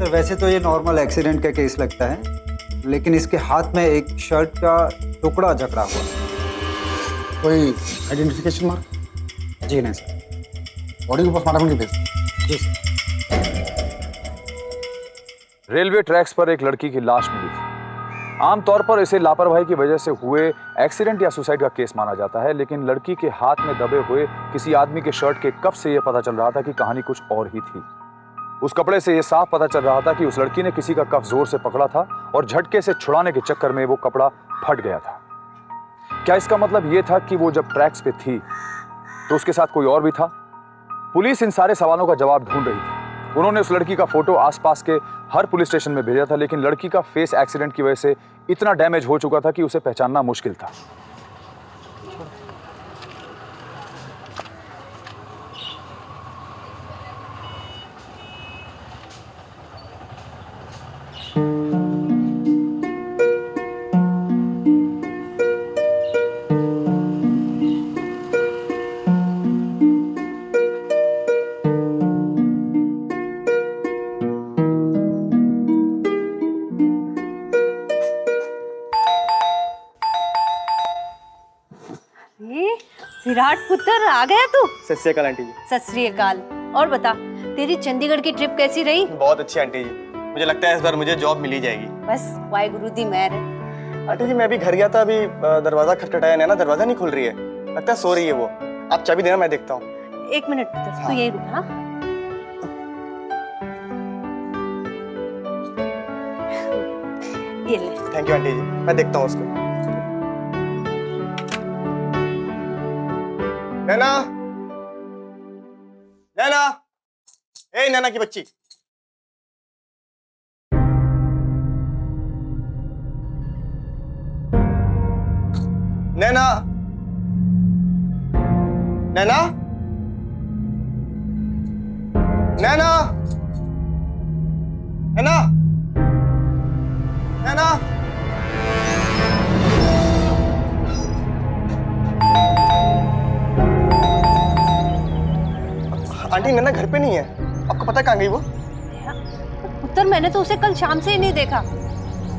Sir वैसे तो ये नॉर्मल एक्सीडेंट का केस लगता है, लेकिन इसके हाथ में एक शर्ट का टुकड़ा जकड़ा हुआ। कोई आइडेंटिफिकेशन मार्क? जी नहीं सर। बॉडी को पोस्टमार्टम की भेज। जी सर। रेलवे ट्रैक्स पर एक लड़की की लाश मिली थी। आमतौर पर इसे लापरवाही की वजह से हुए एक्सीडेंट या सुसाइड का केस माना जाता है, लेकिन लड़की के हाथ में दबे हुए किसी आदमी के शर्ट के कफ से यह पता चल रहा था कि कहानी कुछ और ही थी। उस कपड़े से यह साफ पता चल रहा था कि उस लड़की ने किसी का कफ जोर से पकड़ा था और झटके से छुड़ाने के चक्कर में वो कपड़ा फट गया था। क्या इसका मतलब यह था कि वो जब ट्रैक्स पे थी तो उसके साथ कोई और भी था? पुलिस इन सारे सवालों का जवाब ढूंढ रही थी। उन्होंने उस लड़की का फोटो आसपास के हर पुलिस स्टेशन में भेजा था, लेकिन लड़की का फेस एक्सीडेंट की वजह से इतना डैमेज हो चुका था कि उसे पहचानना मुश्किल था। विराट पुत्र आ गया तू? सत श्री अकाल आंटी जी। सत श्री अकाल। और बता, तेरी चंडीगढ़ की ट्रिप कैसी रही? बहुत अच्छी आंटी जी, मुझे लगता है इस बार मुझे जॉब मिल ही जाएगी। बस वाहेगुरु दी मेहर है। आंटी जी मैं अभी घर गया था, अभी दरवाजा खटखटाया, नैना दरवाजा नहीं खुल रही है, लगता है सो रही है वो। आप चाबी देना, मैं देखता हूँ। एक मिनट पुत्र, तू यही रुक। हाँ ये ले। थैंक यू आंटी जी, मैं देखता हूँ उसको। नैना, नैना, ए नैना की बच्ची। नैना, नैना, नैना, नैना, नैना। आंटी नैना घर पे नहीं है, आपको पता है कहाँ गई वो? पुत्र मैंने तो उसे कल शाम से ही नहीं देखा।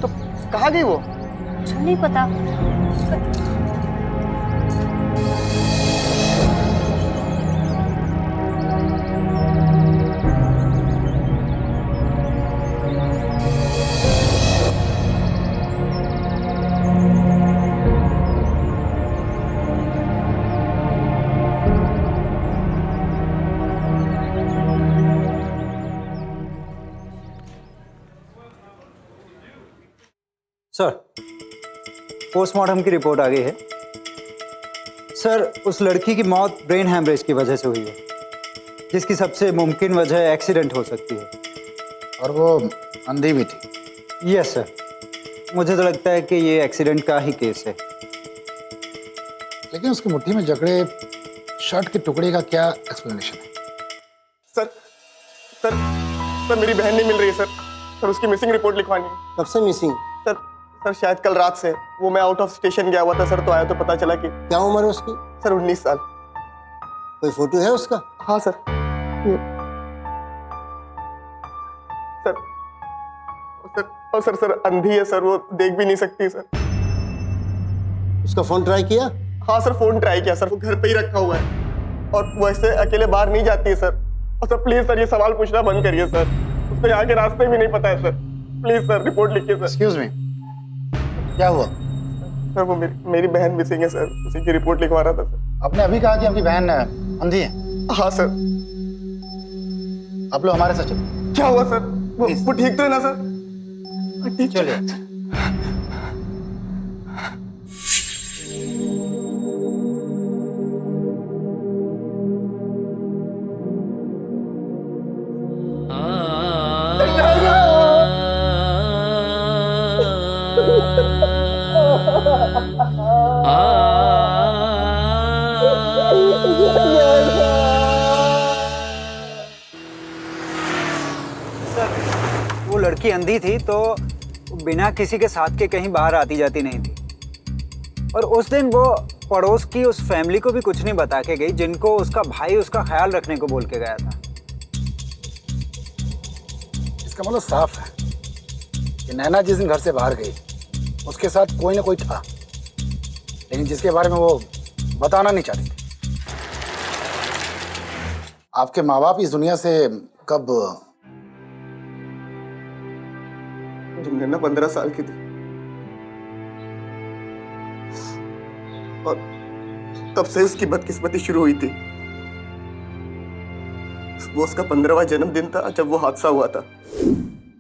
तो कहाँ गई वो? मुझे नहीं पता। सर पोस्टमार्टम की रिपोर्ट आ गई है। सर उस लड़की की मौत ब्रेन हैमरेज की वजह से हुई है, जिसकी सबसे मुमकिन वजह एक्सीडेंट हो सकती है। और वो अंधी भी थी। यस सर, मुझे तो लगता है कि ये एक्सीडेंट का ही केस है। लेकिन उसकी मुट्ठी में जकड़े शर्ट के टुकड़े का क्या एक्सप्लेनेशन है? सर सर सर मेरी बहन नहीं मिल रही है सर। सर उसकी मिसिंग रिपोर्ट लिखवानी है। कब से मिसिंग? सर शायद कल रात से। वो मैं आउट ऑफ स्टेशन गया हुआ था सर, तो आया तो पता चला कि क्या उम्र है उसकी? सर 19 साल। कोई फोटो है उसका? हाँ sir. Sir sir sir sir अंधी है सर, वो देख भी नहीं सकती सर। उसका फोन ट्राई किया? हाँ सर फोन ट्राई किया सर, वो घर पे ही रखा हुआ है और वो ऐसे अकेले बाहर नहीं जाती है सर। और सर प्लीज सर ये सवाल पूछना बंद करिए सर, उसको यहाँ के रास्ते भी नहीं पता है सर। प्लीज सर रिपोर्ट लिखिए सर। एक्सक्यूज मी, क्या हुआ? सर वो मेरी बहन मिसिंग है सर, उसी की रिपोर्ट लिखवा रहा था सर। आपने अभी कहा कि आपकी बहन अंधी है। हाँ सर। आप लोग हमारे साथ चलो। क्या हुआ सर? वो ठीक तो है ना सर? ठीक चलिए। वो लड़की अंधी थी तो बिना किसी के साथ के कहीं बाहर आती जाती नहीं थी, और उस दिन वो पड़ोस की उस फैमिली को भी कुछ नहीं बता के गई, जिनको उसका भाई उसका ख्याल रखने को बोल के गया था। इसका मतलब साफ है कि नैना जिस दिन घर से बाहर गई उसके साथ कोई ना कोई था, लेकिन जिसके बारे में वो बताना नहीं चाहती थी। आपके माँ बाप इस दुनिया से कब? जब नैना 15 साल की थी और तब से उसकी बदकिस्मती शुरू हुई थी। वो उसका 15वां जन्मदिन था जब वो हादसा हुआ था।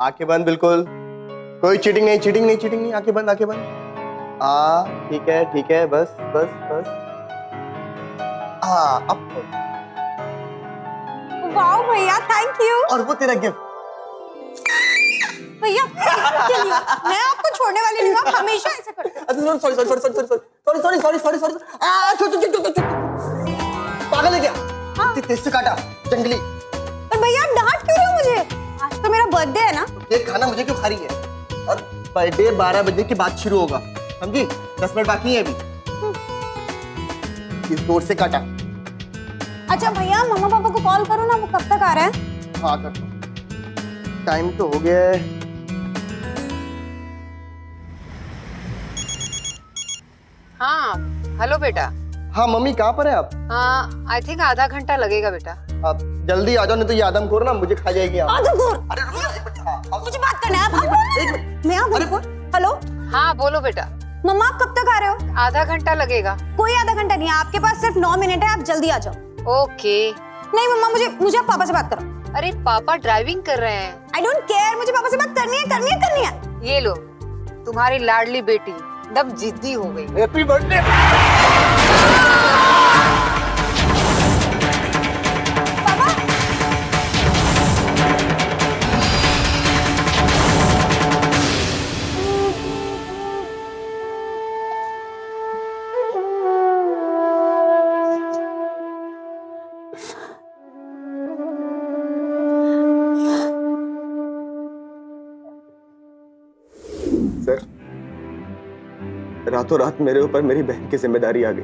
आंखें बंद, बिल्कुल कोई चीटिंग नहीं, चीटिंग नहीं, चीटिंग नहीं। आंखें बंद, आंखें बंद। हाँ ठीक है, बस बस बस। हाँ अब वाओ भैया, थैंक यू। और वो तेरा गिफ्ट। भैया मैं आपको छोड़ने वाली नहीं हूँ, आप हमेशा ऐसे करते हो। सॉरी। पागल है क्या? तेज से काटा, जंगली। पर भैया आप डांट क्यों रहे हो मुझे? आज तो मेरा बर्थडे है ना। केक खाना मुझे क्यों खा रही है? और बर्थडे 12 बजे के बाद शुरू होगा, समझी? 10 मिनट बाकी है अभी। इस जोर से काटा। अच्छा भैया, मम्मा पापा को कॉल करो ना, वो कब तक आ रहे हैं? हाँ कर। टाइम तो हो गया है। हाँ हेलो बेटा। हाँ मम्मी, कहाँ पर है आप? हाँ आई थिंक आधा घंटा लगेगा बेटा। आप जल्दी आ जाओ, नहीं तो ये आदमखोर ना मुझे खा जाएगी। आदमखोर? अरे रुको ना, एक मिनट। हाँ, मुझे बात करना है। एक मिनट। मैं आदमखोर? हेलो हाँ बोलो बेटा। मम्मा, आप कब तक आ रहे हो? आधा घंटा लगेगा। कोई आधा घंटा नहीं है, आपके पास सिर्फ 9 मिनट है, आप जल्दी आ जाओ। ओके। नहीं मम्मा, मुझे आप पापा से बात करो। अरे पापा ड्राइविंग कर रहे हैं। आई डोंट केयर, मुझे पापा से बात करनी है। ये लो तुम्हारी लाडली बेटी एकदम जिद्दी हो गई। Happy birthday. सर, रातों रात मेरे ऊपर मेरी बहन की जिम्मेदारी आ गई।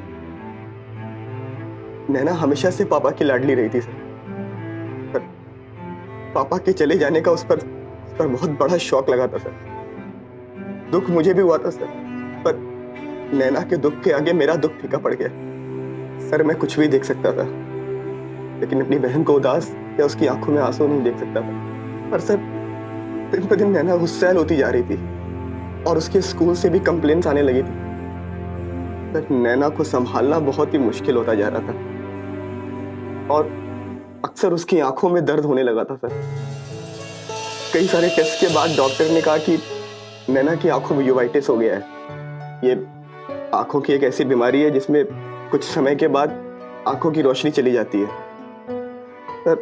नैना हमेशा से पापा की लाडली रही थी सर, पर पापा के चले जाने का उस पर बहुत बड़ा शौक लगा था सर। दुख मुझे भी हुआ था सर, पर नैना के दुख के आगे मेरा दुख फीका पड़ गया। सर मैं कुछ भी देख सकता था, लेकिन अपनी बहन को उदास या उसकी आंखों में आंसू नहीं देख सकता था। पर सर दिन पर दिन नैना गुस्सैल होती जा रही थी और उसके स्कूल से भी कंप्लेंट्स आने लगी थी। पर नैना को संभालना बहुत ही मुश्किल होता जा रहा था और अक्सर उसकी आंखों में दर्द होने लगा था सर। कई सारे टेस्ट के बाद डॉक्टर ने कहा कि नैना की आंखों में यूवाइटिस हो गया है। ये आंखों की एक ऐसी बीमारी है जिसमें कुछ समय के बाद आंखों की रोशनी चली जाती है। सर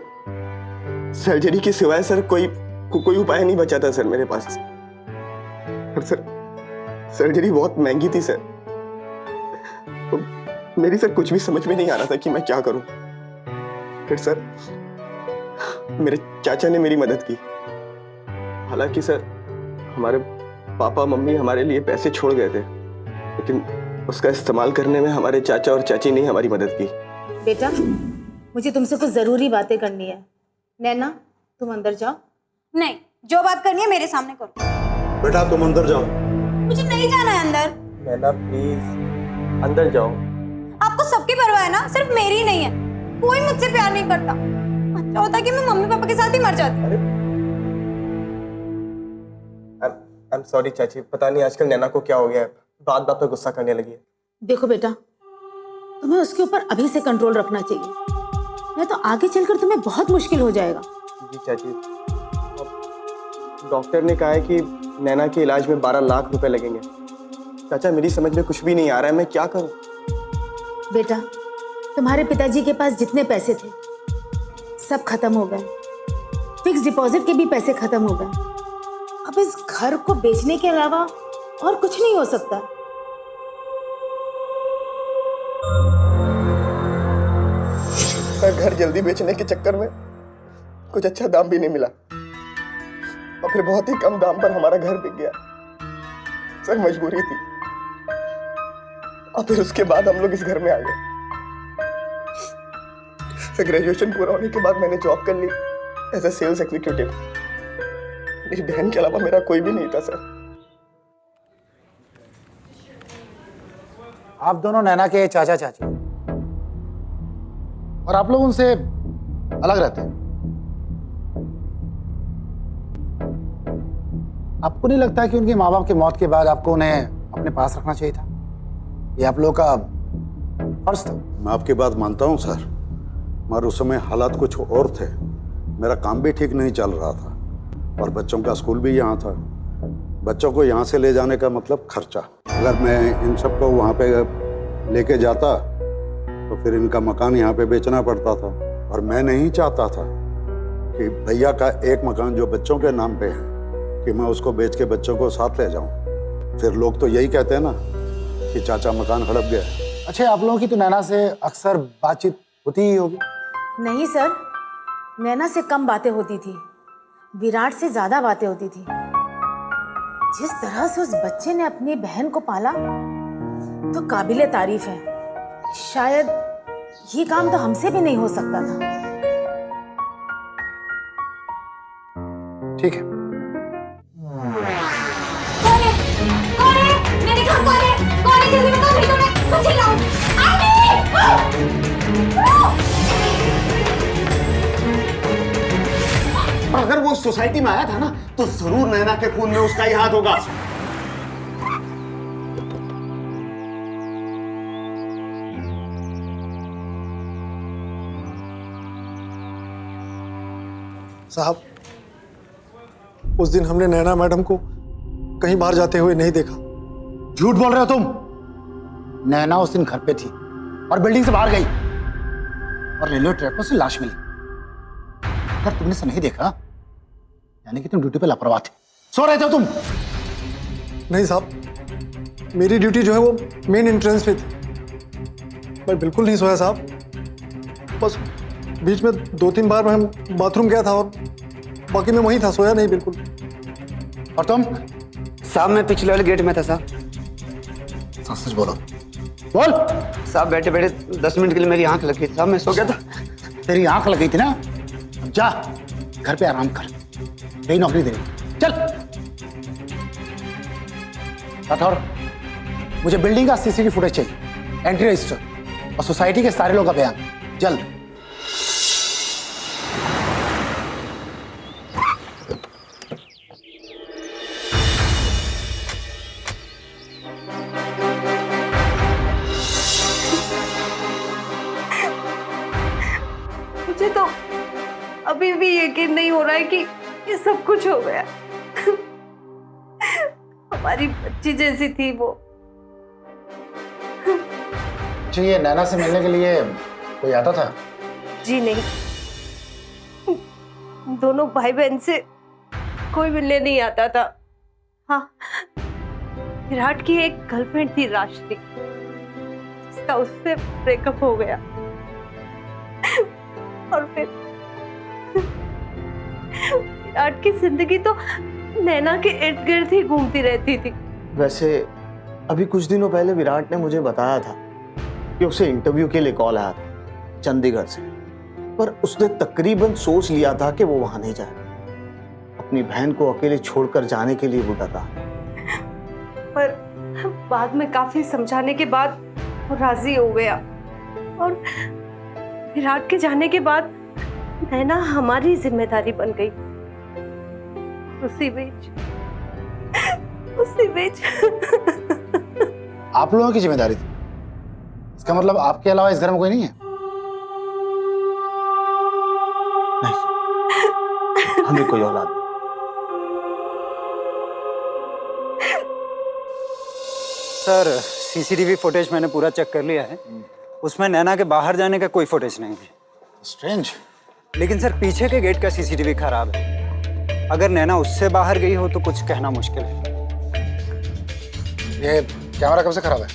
सर्जरी के सिवाय सर कोई उपाय नहीं बचा था सर मेरे पास। पर सर सर्जरी बहुत महंगी थी सर, तो मेरी सर कुछ भी समझ में नहीं आ रहा था कि मैं क्या करूं। फिर सर मेरे चाचा ने मेरी मदद की। हालांकि सर हमारे पापा मम्मी हमारे लिए पैसे छोड़ गए थे, लेकिन उसका इस्तेमाल करने में हमारे चाचा और चाची ने हमारी मदद की। बेटा मुझे तुमसे कुछ जरूरी बातें करनी है। नैना तुम अंदर जाओ। नहीं, जो बात करनी है मेरे सामने करो। बेटा तुम अंदर जाओ। मुझे नहीं जाना है अंदर। नैना प्लीज अंदर जाओ। आपको सबकी परवाह है ना, सिर्फ मेरी नहीं है। कोई मुझसे प्यार नहीं करता। अच्छा होता कि मैं मम्मी पापा के साथ ही मर जाती। आई एम सॉरी चाची, पता नहीं आजकल नैना को क्या हो गया है, बात बात पर गुस्सा करने लगी है। देखो बेटा, तुम्हें उसके ऊपर अभी से कंट्रोल रखना चाहिए, नहीं तो आगे चलकर तुम्हें बहुत मुश्किल हो जाएगा। जी चाची, डॉक्टर ने कहा है कि नैना के इलाज में 12 लाख रुपए लगेंगे। चाचा मेरी समझ में कुछ भी नहीं आ रहा है, मैं क्या करूं? बेटा तुम्हारे पिताजी के पास जितने पैसे थे सब खत्म हो गए। फिक्स डिपॉजिट के भी पैसे खत्म हो गए। अब इस घर को बेचने के अलावा और कुछ नहीं हो सकता। सर घर जल्दी बेचने के चक्कर में कुछ अच्छा दाम भी नहीं मिला और फिर बहुत ही कम दाम पर हमारा घर बिक गया। सर मजबूरी थी और फिर उसके बाद हम लोग इस घर में आ गए। सर ग्रेजुएशन पूरा होने के बाद मैंने जॉब कर ली एज ए सेल्स एग्जीक्यूटिव। मेरी बहन के अलावा मेरा कोई भी नहीं था सर। आप दोनों नैना के चाचा चाची और आप लोग उनसे अलग रहते हैं। आपको नहीं लगता कि उनके माँ बाप की मौत के बाद आपको उन्हें अपने पास रखना चाहिए था? ये आप लोगों का फर्ज था। मैं आपकी बात मानता हूँ सर, मगर उस समय हालात कुछ और थे। मेरा काम भी ठीक नहीं चल रहा था और बच्चों का स्कूल भी यहाँ था। बच्चों को यहाँ से ले जाने का मतलब खर्चा। अगर मैं इन सबको वहाँ पे लेके जाता तो फिर इनका मकान यहाँ पे बेचना पड़ता था और मैं नहीं चाहता था कि भैया का एक मकान जो बच्चों के नाम पे है कि मैं उसको बेच के बच्चों को साथ ले जाऊँ। फिर लोग तो यही कहते हैं ना कि चाचा मकान हड़प गया। अच्छा, आप लोगों की तो नैना से अक्सर बातचीत होती ही होगी। नहीं सर, नैना से कम बातें होती थी, विराट से ज्यादा बातें होती थी। जिस तरह से उस बच्चे ने अपनी बहन को पाला तो काबिले तारीफ है। शायद ये काम तो हमसे भी नहीं हो सकता था। ठीक है, कौन है? कौन है? मैंने कहा कौन है? कौन है? जल्दी बताओ, नहीं तो मैं चिल्लाऊं। अगर वो सोसाइटी में आया था ना तो जरूर नैना के खून में उसका ही हाथ होगा। साहब, उस दिन हमने नैना मैडम को कहीं बाहर जाते हुए नहीं देखा। झूठ बोल रहे हो तुम। नैना उस दिन घर पे थी और बिल्डिंग से बाहर गई और रेलवे ट्रैक पर से लाश मिली। अगर तुमने इसे नहीं देखा यानी कि तुम ड्यूटी पे लापरवाह थे। सो रहे थे तुम। नहीं साहब, मेरी ड्यूटी जो है वो मेन एंट्रेंस पे थी। मैं बिल्कुल नहीं सोया साहब। बस बीच में 2-3 बार मैं बाथरूम गया था और बाकी मैं वहीं था, सोया नहीं बिल्कुल। और तुम? साहब मैं पिछले वाले गेट में था साहब। सच सच बोलो। बोल। साहब बैठे बैठे 10 मिनट के लिए मेरी आंख लग गई साहब, मैं सो गया था। तेरी आंख लग गई थी ना? अब जा घर पे आराम कर, यही नौकरी दे। चल राठौर, मुझे बिल्डिंग का सीसीटीवी फुटेज चाहिए, एंट्री रजिस्टर और सोसाइटी के सारे लोगों का बयान, जल्द। मुझे तो अभी भी यकीन नहीं हो रहा है कि ये सब कुछ हो गया। हमारी बच्ची जैसी थी वो। ये नैना से मिलने के लिए कोई आता था? जी नहीं, दोनों भाई बहन से कोई मिलने नहीं आता था। हाँ, विराट की एक गर्लफ्रेंड थी राशि, जिसका उससे ब्रेकअप हो गया और फिर विराट की जिंदगी तो नैना के इर्द गिर्द ही घूमती रहती थी। वैसे अभी कुछ दिनों पहले विराट ने मुझे बताया था कि उसे इंटरव्यू के लिए कॉल आया था चंडीगढ़ से, पर उसने तकरीबन सोच लिया था कि वो वहां नहीं जाएगा। अपनी बहन को अकेले छोड़कर जाने के लिए वो डर रहा। पर बाद में काफी समझाने के बाद वो राजी हो गया और विराट के जाने के बाद नैना हमारी जिम्मेदारी बन गई। उसी बीच आप लोगों की जिम्मेदारी थी? इसका मतलब आपके अलावा इस घर में कोई नहीं है? नहीं, हमें कोई औलाद नहीं। सर, सीसीटीवी फुटेज मैंने पूरा चेक कर लिया है। उसमें नैना के बाहर जाने का कोई फुटेज नहीं है। स्ट्रेंज। लेकिन सर, पीछे के गेट का सीसीटीवी खराब है। अगर नैना उससे बाहर गई हो तो कुछ कहना मुश्किल है। ये कैमरा कब से खराब है?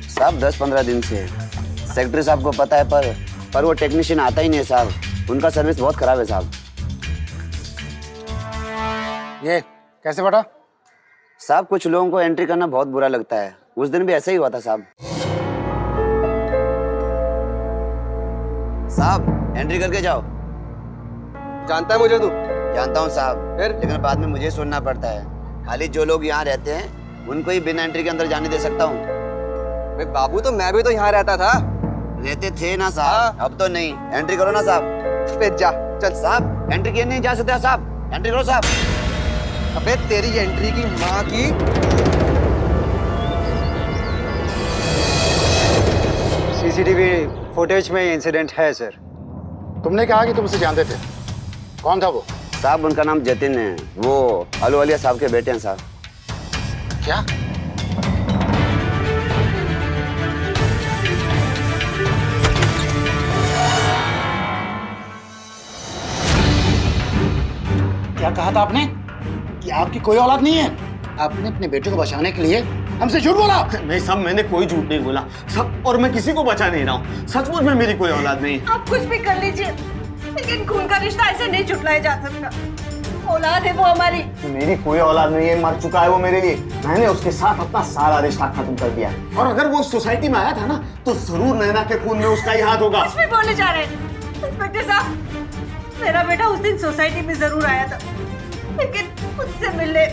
साहब 10-15 दिन से सेक्रेटरी साहब को पता है, पर वो टेक्नीशियन आता ही नहीं है साहब। उनका सर्विस बहुत खराब है साहब। ये कैसे फटा? साहब कुछ लोगों को एंट्री करना बहुत बुरा लगता है। उस दिन भी ऐसा ही हुआ था साहब। साहब एंट्री करके जाओ। जानता है मुझे तू? जानता हूँ साहब, लेकिन बाद में मुझे सुनना पड़ता है। खाली जो लोग यहाँ रहते हैं उनको ही बिना एंट्री के अंदर जाने दे सकता हूँ। बाबू तो मैं भी तो यहाँ रहता था। रहते थे ना साहब, अब तो नहीं। एंट्री करो ना साहब। फिर जा चल। साहब एंट्री किए नहीं जा सकते साहब, एंट्री करो साहब। अबे तेरी एंट्री की माँ की। सीसीटीवी फुटेज में इंसिडेंट है सर। तुमने कहा कि तुम उसे जानते थे, कौन था वो? साहब उनका नाम जतिन है, वो अलूवालिया साहब के बेटे हैं साहब। क्या? क्या कहा था आपने कि आपकी कोई औलाद नहीं है? आपने अपने बेटे को बचाने के लिए हमसे झूठ बोला। नहीं साहब, मैंने कोई झूठ नहीं बोला सब, और मैं किसी को बचा नहीं रहा हूँ। सचमुच में मेरी कोई औलाद नहीं है। आप कुछ भी कर लीजिए, लेकिन खून का रिश्ता ऐसे नहीं छुटलाया जा सकता। औलाद है वो हमारी। मेरी कोई औलाद नहीं है, मर चुका है वो मेरे लिए। मैंने उसके साथ अपना सारा रिश्ता खत्म कर दिया। और अगर वो सोसाइटी में आया था ना, तो जरूर नैना के खून में उसका ही हाथ होगा। कुछ भी बोले जा रहे हैं इंस्पेक्टर साहब। मेरा बेटा उस दिन सोसाइटी में जरूर आया था, लेकिन मुझसे मिलने,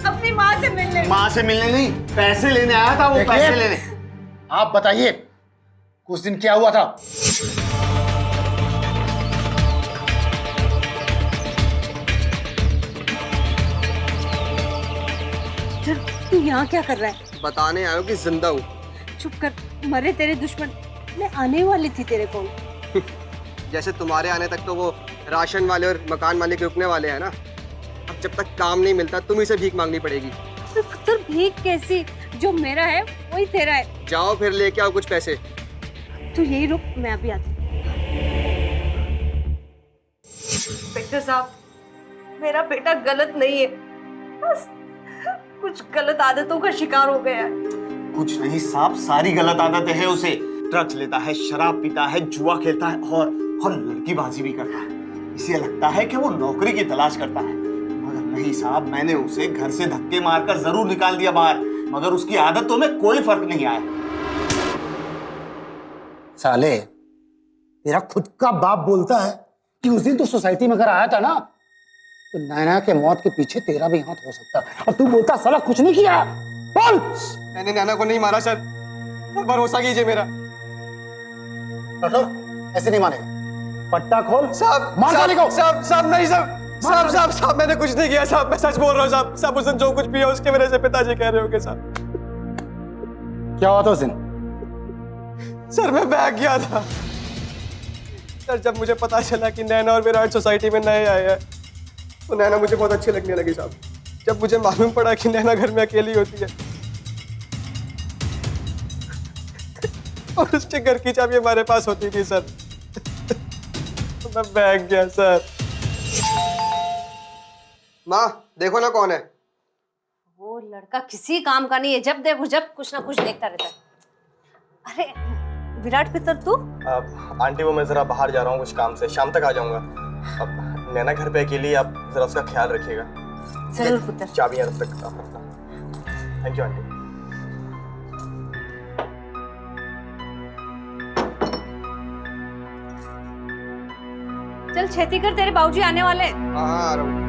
अपनी माँ से मिलने। माँ से मिलने नहीं, पैसे लेने आया था वो। पैसे लेने। आप बताइए कुछ दिन क्या हुआ था? तू यहाँ क्या कर रहा है? बताने आयो कि जिंदा हूँ। चुप कर, मरे तेरे दुश्मन। मैं आने वाली थी तेरे को। जैसे तुम्हारे आने तक तो वो राशन वाले और मकान मालिक रुकने वाले हैं ना। अब जब तक काम नहीं मिलता तुम ही से भीख मांगनी पड़ेगी। तो भीख कैसी? जो मेरा है वही तेरा है। जाओ फिर लेके आओ कुछ पैसे। तू यही रुक, मैं अभी आती हूँ। इंस्पेक्टर साहब, मेरा बेटा गलत नहीं है, बस कुछ गलत आदतों का शिकार हो गया है। कुछ नहीं साहब, सारी गलत आदतें हैं उसे। ड्रग्स लेता है, शराब पीता है, जुआ खेलता है और लड़कीबाजी भी करता है। इसे लगता है कि वो नौकरी की तलाश करता है, मगर नहीं साहब, मैंने उसे घर से धक्के मारकर जरूर निकाल दिया बाहर, मगर उसकी आदतों में कोई फर्क नहीं आया। साले, तेरा खुद का बाप बोलता है कि उस दिन तो सोसाइटी में अगर आया था ना, तो नैना के मौत के पीछे तेरा भी हाथ हो सकता है, और तू बोलता साला कुछ नहीं किया। बोल। मैंने नैना को नहीं मारा सर, भरोसा कीजिए मेरा। ऐसे नहीं मानेगा, पट्टा खोल साहब। मार साले को। साहब नहीं साहब, मैंने कुछ नहीं किया साहब, मैं सच बोल रहा हूँ साहब। साहब उस दिन जो कुछ भी है उसके वजह से पिताजी कह रहे होंगे साहब। क्या हुआ था उस दिन? सर मैं बैग गया था सर, जब मुझे पता चला कि नैना और विराट सोसाइटी में नए आए हैं, तो नैना मुझे बहुत अच्छी लगने लगी साहब। जब मुझे मालूम पड़ा कि नैना घर में अकेली होती है और उसके घर की चाबी हमारे पास होती थी सर, तो मैं बैग गया सर। माँ देखो ना कौन है। वो लड़का किसी काम का नहीं है, जब देखो जब कुछ ना कुछ देखता रहता है। अरे विराट पितर तू? आंटी वो मैं जरा बाहर जा रहा हूँ कुछ काम से, शाम तक आ जाऊंगा। अब नैना घर पे अकेली, आप जरा उसका ख्याल रखिएगा। जरूर पुत्र। चाबियां रख सकता आप रखना। Thank you aunty. चल छेती कर, तेरे बाबूजी आने वाले हैं। हाँ आ रहा हूँ।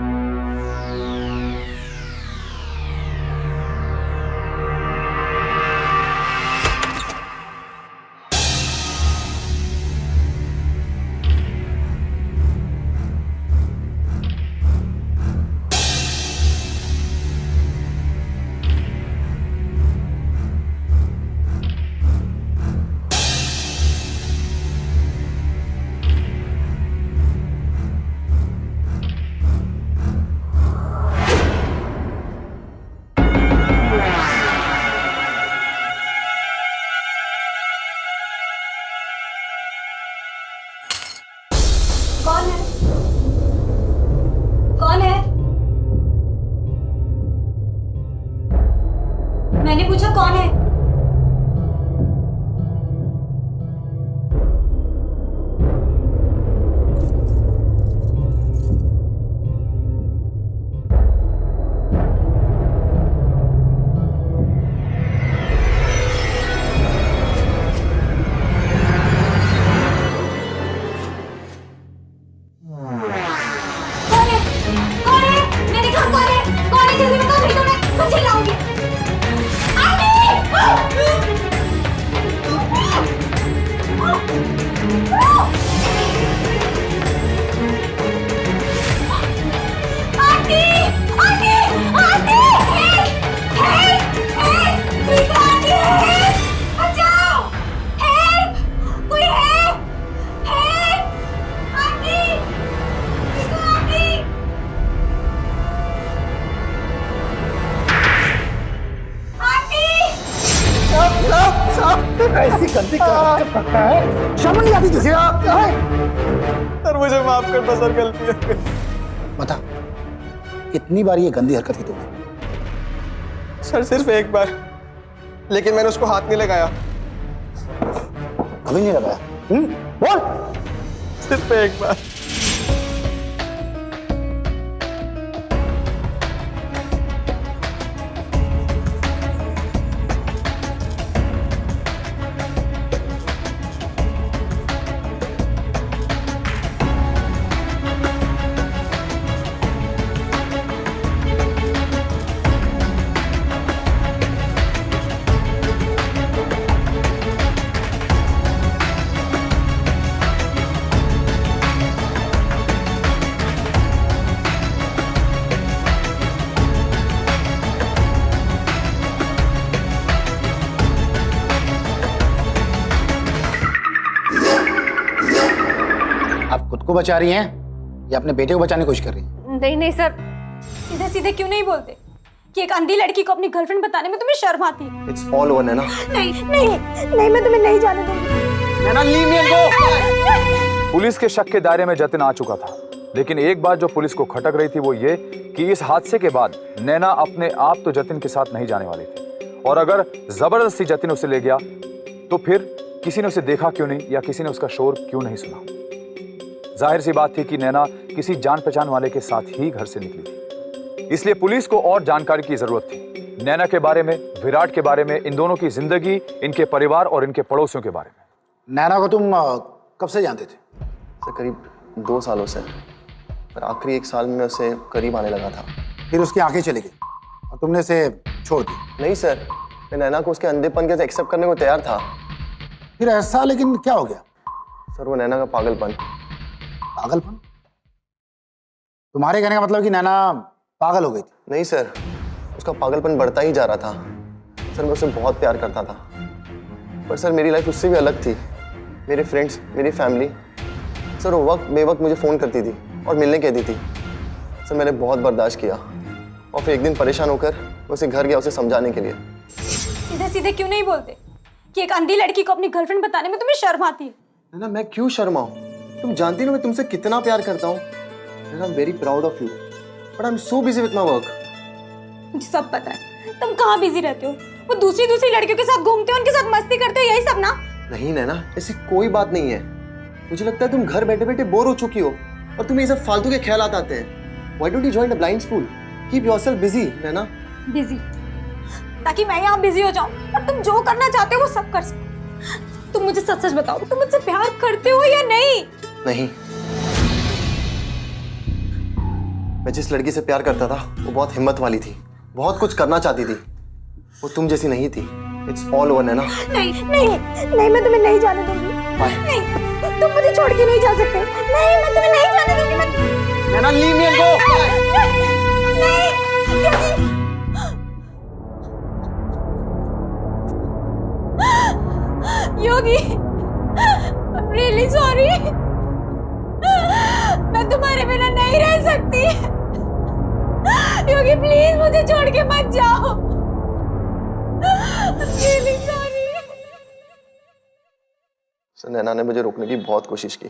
गंदी हरकत करता है, शर्म नहीं आती तुझे? सर मुझे माफ कर दो सर, गलती हो गई। बता कितनी बार ये गंदी हरकत की तुमने? सर सिर्फ एक बार, लेकिन मैंने उसको हाथ नहीं लगाया। कभी नहीं लगाया? बोल। सिर्फ एक बार। आप खुद को बचा रही हैं या अपने बेटे को बचाने की कोशिश कर रही हैं? नहीं नहीं सर, सीधे सीधे क्यों नहीं बोलते कि एक अंधी लड़की को अपनी गर्लफ्रेंड बताने में तुम्हें शर्म आती है? It's all over Naina. नहीं नहीं नहीं, मैं तुम्हें नहीं जाने दूंगी। Naina leave me and go. Police के शक के दायरे में जतिन आ चुका था, लेकिन एक बात जो पुलिस को खटक रही थी वो ये कि इस हादसे के बाद नैना अपने आप तो जतिन के साथ नहीं जाने वाली थी, और अगर जबरदस्ती जतिन उसे ले गया तो फिर किसी ने उसे देखा क्यों नहीं या किसी ने उसका शोर क्यों नहीं सुना। जाहिर सी बात थी कि नैना किसी जान पहचान वाले के साथ ही घर से निकली थी, इसलिए पुलिस को और जानकारी की जरूरत थी, नैना के बारे में, विराट के बारे में, इन दोनों की जिंदगी, इनके परिवार और इनके पड़ोसियों के बारे में। नैना को तुम कब से जानते थे? सर करीब 2 सालों से, पर आखिरी 1 साल में उसे करीब आने लगा था। फिर उसकी आंखें चली गई और तुमने उसे छोड़ दी? नहीं सर, मैं नैना को उसके अंधेपन के एक्सेप्ट करने को तैयार था। फिर ऐसा लेकिन क्या हो गया? सर वो नैना का पागलपन। पागलपन? तुम्हारे कहने का मतलब कि नैना पागल हो गई थी? नहीं सर, उसका पागलपन बढ़ता ही जा रहा था। सर मैं उसे बहुत प्यार करता था, पर सर मेरी लाइफ उससे भी अलग थी। मेरे फ्रेंड्स, मेरी फैमिली, सर वो वक्त बेवक्त मुझे फ़ोन करती थी और मिलने कहती थी। सर मैंने बहुत बर्दाश्त किया और फिर एक दिन परेशान होकर मैं उसे घर गया उसे समझाने के लिए। सीधे सीधे क्यों नहीं बोलते कि एक अंधी लड़की को अपनी गर्लफ्रेंड बताने में तुम्हें शर्म आती है? नैना मैं क्यों शर्माऊं? तुम जानती हो मैं तुमसे कितना प्यार करता हूँ। I am very proud of you, but I am so busy with my work. मुझे सब पता है तुम कहाँ बिजी रहते हो। वो दूसरी लड़कियों के साथ घूमते हो, उनके साथ मस्ती करते हो, यही सब ना? नहीं नैना, ऐसी कोई बात नहीं है। मुझे लगता है तुम घर बैठे बैठे बोर हो चुकी हो और तुम्हें ये सब फालतू के ख्यालात आते हैं। Why don't you join a blind school? Keep yourself busy, Naina. Busy ताकि मैं यहाँ बिजी हो जाऊँ और तुम जो करना चाहते हो वो सब कर सको। तुम मुझे सच सच बताओ, तुम मुझसे प्यार करते हो या नहीं? नहीं, मैं जिस लड़की से प्यार करता था वो बहुत हिम्मत वाली थी, बहुत कुछ करना चाहती थी। वो तुम जैसी नहीं थी। It's all over Naina. नहीं नहीं नहीं, मैं तुम्हें नहीं जाने दूंगी। नहीं, तुम मुझे छोड़ के नहीं जा सकते। नहीं, मैं तुम्हें नहीं जाने दूंगी। Naina leave me and go. Yogi, I'm really sorry। मैं तुम्हारे बिना नहीं रह सकती। योगी प्लीज मुझे छोड़ के मत जाओ। I'm really sorry। सर नैना ने मुझे रोकने की बहुत कोशिश की,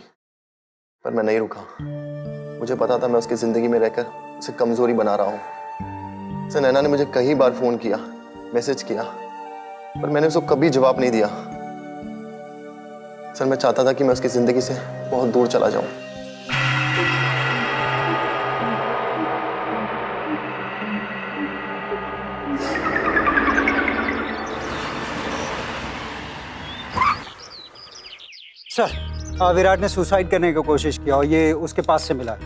पर मैं नहीं रुका। मुझे पता था मैं उसकी जिंदगी में रहकर उसे कमजोरी बना रहा हूँ। सर नैना ने मुझे कई बार फोन किया, मैसेज किया, पर मैंने उसको कभी जवाब नहीं दिया। सर मैं चाहता था कि मैं उसकी जिंदगी से बहुत दूर चला जाऊं। सर, विराट ने सुसाइड करने की कोशिश किया और ये उसके पास से मिला।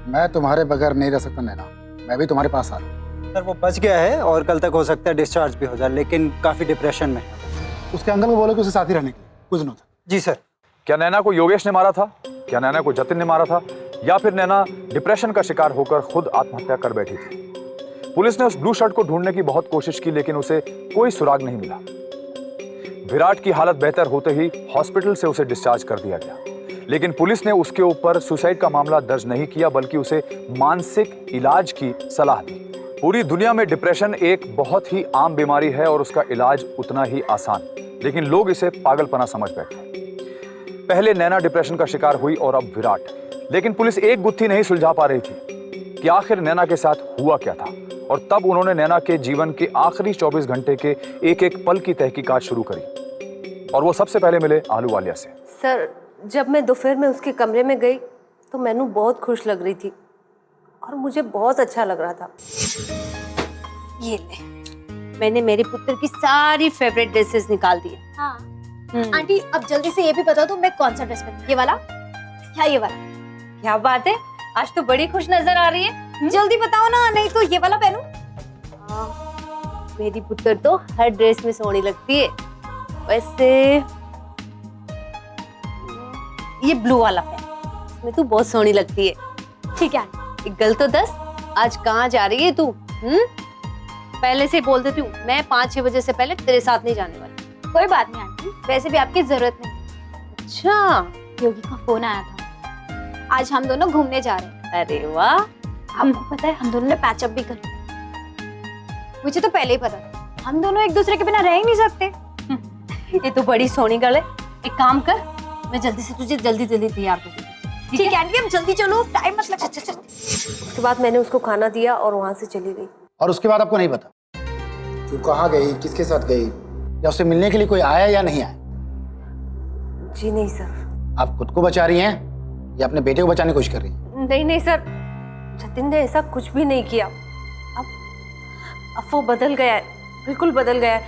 मैं तुम्हारे बगैर नहीं रह सकता नैना, मैं भी तुम्हारे पास आ रहा हूँ। सर वो बच गया है और कल तक हो सकता है डिस्चार्ज भी हो जाए, लेकिन काफी डिप्रेशन में है। उसके अंकल को बोलो कि उसे साथ ही रहने के लिए कुछ दिनों तक। जी सर। क्या नैना को योगेश ने मारा था? क्या नैना को जतिन ने मारा था? या फिर नैना डिप्रेशन का शिकार होकर खुद आत्महत्या कर बैठी थी? पुलिस ने उस ब्लू शर्ट को ढूंढने की बहुत कोशिश की, लेकिन उसे कोई सुराग नहीं मिला। विराट की हालत बेहतर होते ही हॉस्पिटल से उसे डिस्चार्ज कर दिया गया, लेकिन पुलिस ने उसके ऊपर सुसाइड का मामला दर्ज नहीं किया, बल्कि उसे मानसिक इलाज की सलाह दी। पूरी दुनिया में डिप्रेशन एक बहुत ही आम बीमारी है और उसका इलाज उतना ही आसान, लेकिन लोग इसे पागलपना समझ बैठे। पहले नैना डिप्रेशन का शिकार हुई और अब विराट। लेकिन पुलिस एक गुत्थी नहीं सुलझा पा रही थी कि आखिर नैना के साथ हुआ क्या था। और तब उन्होंने नैना के जीवन के आखिरी 24 घंटे के एक एक पल की तहकीकात शुरू करी। और वो सबसे पहले मिले आलूवालिया से। सर, जब मैं दोपहर में उसके कमरे में गई तो मैनू बहुत खुश लग रही थी और मुझे बहुत अच्छा लग रहा था। ये ले, मैंने मेरे पुत्र की सारी फेवरेट ड्रेसेस निकाल दी। हाँ आंटी, अब जल्दी से ये भी बता दो मैं कौन सा ड्रेस पहनूं, ये वाला या ये वाला? क्या बात है, आज तो बड़ी खुश नजर आ रही है। जल्दी बताओ ना, नहीं तो ये वाला पहनूं। मेरी पुत्र तो हर ड्रेस में सोहनी लगती है। वैसे ये ब्लू वाला पहन, इसमें तू बहुत सोहनी लगती है। ठीक है आंटी। एक गल तो दस, आज कहाँ जा रही है तू? पहले से बोल देती हूँ, मैं 5-6 बजे से पहले तेरे साथ नहीं जाने वाली। कोई बात नहीं आंटी, वैसे भी आपकी जरूरत नहीं। अच्छा, योगी का फोन आया था, आज हम दोनों घूमने जा रहे हैं। अरे वाह, आपको पता है हम दोनों ने पैचअप भी कर लिया। मुझे तो पहले ही पता था, हम दोनों एक दूसरे के बिना रह ही नहीं सकते। ये तो बड़ी सोहनी गल है। एक काम कर, मैं जल्दी से तुझे जल्दी तैयार कर दूंगी। ठीक है आंटी, हम जल्दी चलो, टाइम मत लगा। उसके बाद मैंने उसको खाना दिया और वहां से चली गई। और उसके बाद आपको नहीं पता तू कहाँ गई, किसके साथ गई, या उससे मिलने के लिए कोई आया या नहीं आया? जी नहीं सर। आप खुद को बचा रही हैं या अपने बेटे को बचाने की कोशिश कर रही हैं? नहीं नहीं सर, जतिन ने ऐसा कुछ भी नहीं किया। अब वो बदल गया है, बिल्कुल बदल गया है।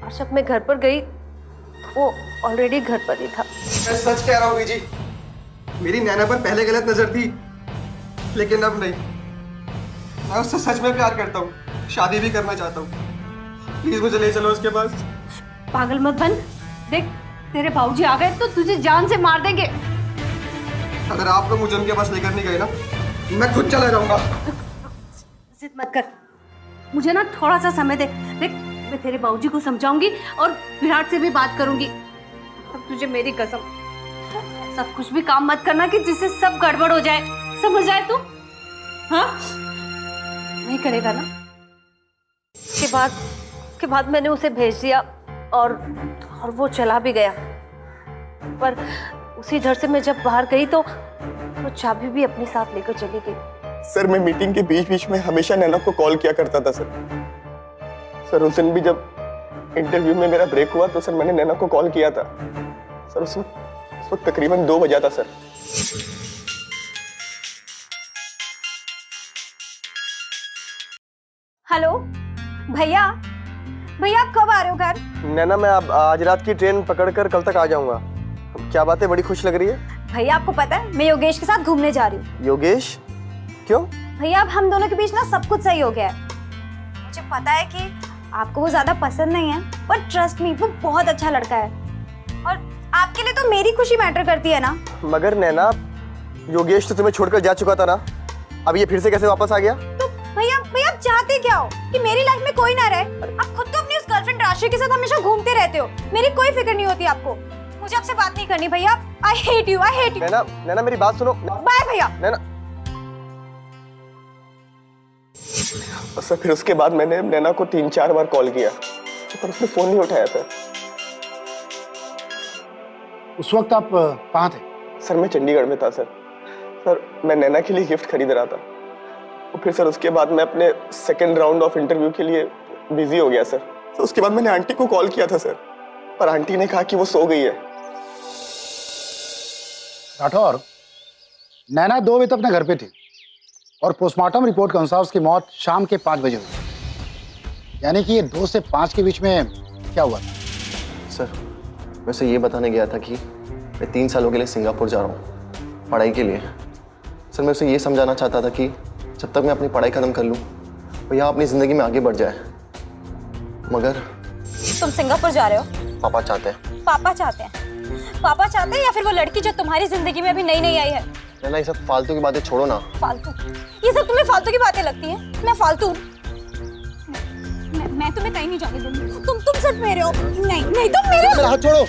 और जब मैं घर पर गई तो वो ऑलरेडी घर पर ही था। मैं सच कह रहा हूँ जी, मेरी नैना पर पहले गलत नजर थी, लेकिन अब नहीं। मैं उससे सच में प्यार करता हूँ, शादी भी करना चाहता हूँ। प्लीज मुझे ले चलो उसके पास। पागल मत बन, देख तेरे बाबूजी आ गए तो तुझे जान से मार देंगे। अगर आप लोग मुझे उनके पास लेकर नहीं गए ना, मैं खुद चला जाऊंगा। जिद मत कर, मुझे ना थोड़ा सा समय दे। देख मैं तेरे बाबूजी को समझाऊंगी और विराट से भी बात करूंगी। अब तुझे मेरी कसम, ऐसा कुछ भी काम मत करना कि जिससे सब गड़बड़ हो जाए, समझ जाए तू? हाँ, नहीं करेगा ना? उसके बाद मैंने उसे भेज दिया और वो चला भी गया। पर उसी डर से मैं जब बाहर गई तो वो चाबी भी अपने साथ लेकर चली गई। सर, मैं मीटिंग के बीच बीच में हमेशा नैना को कॉल किया करता था सर। उस दिन भी जब इंटरव्यू में मेरा ब्रेक हुआ तो सर मैंने नैना को कॉल किया था। सर उस वक्त तकरीबन 2 बजा था सर। हेलो भैया, भैया आप कब आ रहे हो घर? नैना, मैं आज रात की ट्रेन पकड़कर कल तक आ जाऊंगा। क्या बात है, बड़ी खुश लग रही है। भैया आपको पता है मैं योगेश के साथ घूमने जा रही हूँ। योगेश? क्यों? भैया अब हम दोनों के बीच ना सब कुछ सही हो गया है। मुझे पता है कि आपको वो ज्यादा पसंद नहीं है, पर ट्रस्ट मी वो बहुत अच्छा लड़का है और आपके लिए तो मेरी खुशी मैटर करती है ना। मगर नैना, योगेश तो तुम्हें छोड़कर जा चुका था ना, अब ये फिर से कैसे वापस आ गया? तो भैया भैया आप चाहते क्या हो कि मेरी लाइफ में कोई ना रहे? आप खुद तो अपनी उस गर्लफ्रेंड राशि के साथ हमेशा घूमते रहते हो, मेरी कोई फिक्र नहीं होती आपको। मुझे आपसे बात नहीं करनी भैया, आई हेट यू। नैना मेरी बात सुनो। बाय भैया। नैना, सर फिर उसके बाद मैंने नैना को 3-4 बार कॉल किया पर उसने फोन नहीं उठाया सर। उस वक्त आप कहाँ थे? सर मैं चंडीगढ़ में था सर। मैं नैना के लिए गिफ्ट खरीद रहा था। और फिर सर उसके बाद मैं अपने सेकंड राउंड ऑफ इंटरव्यू के लिए बिजी हो गया सर। तो उसके बाद मैंने आंटी को कॉल किया था सर, पर आंटी ने कहा कि वो सो गई है। राठौर, नैना 2 बजे तक अपने घर पे थी और पोस्टमार्टम रिपोर्ट के अनुसार उसकी मौत शाम के 5 बजे हुई। यानी कि ये 2 से 5 के बीच में क्या हुआ? सर मैं उसे ये बताने गया था कि मैं 3 सालों के लिए सिंगापुर जा रहा हूँ पढ़ाई के लिए। सर मैं उसे ये समझाना चाहता था कि जब तक मैं अपनी पढ़ाई ख़त्म कर लूँ वो यहाँ अपनी ज़िंदगी में आगे बढ़ जाए। मगर तुम सिंगापुर जा रहे हो? पापा चाहते हैं। पापा चाहते हैं? पापा चाहते हैं या फिर वो लड़की जो तुम्हारी जिंदगी में अभी नई आई है? नैना ये सब फालतू की बातें छोड़ो ना। फालतू? ये सब तुम्हें फालतू की बातें लगती हैं? मैं फालतू? मैं तुम्हें कहीं नहीं जाने दूंगी। तुम सिर्फ मेरे हो। नहीं तुम मेरे हो। मेरा हाथ छोड़ो।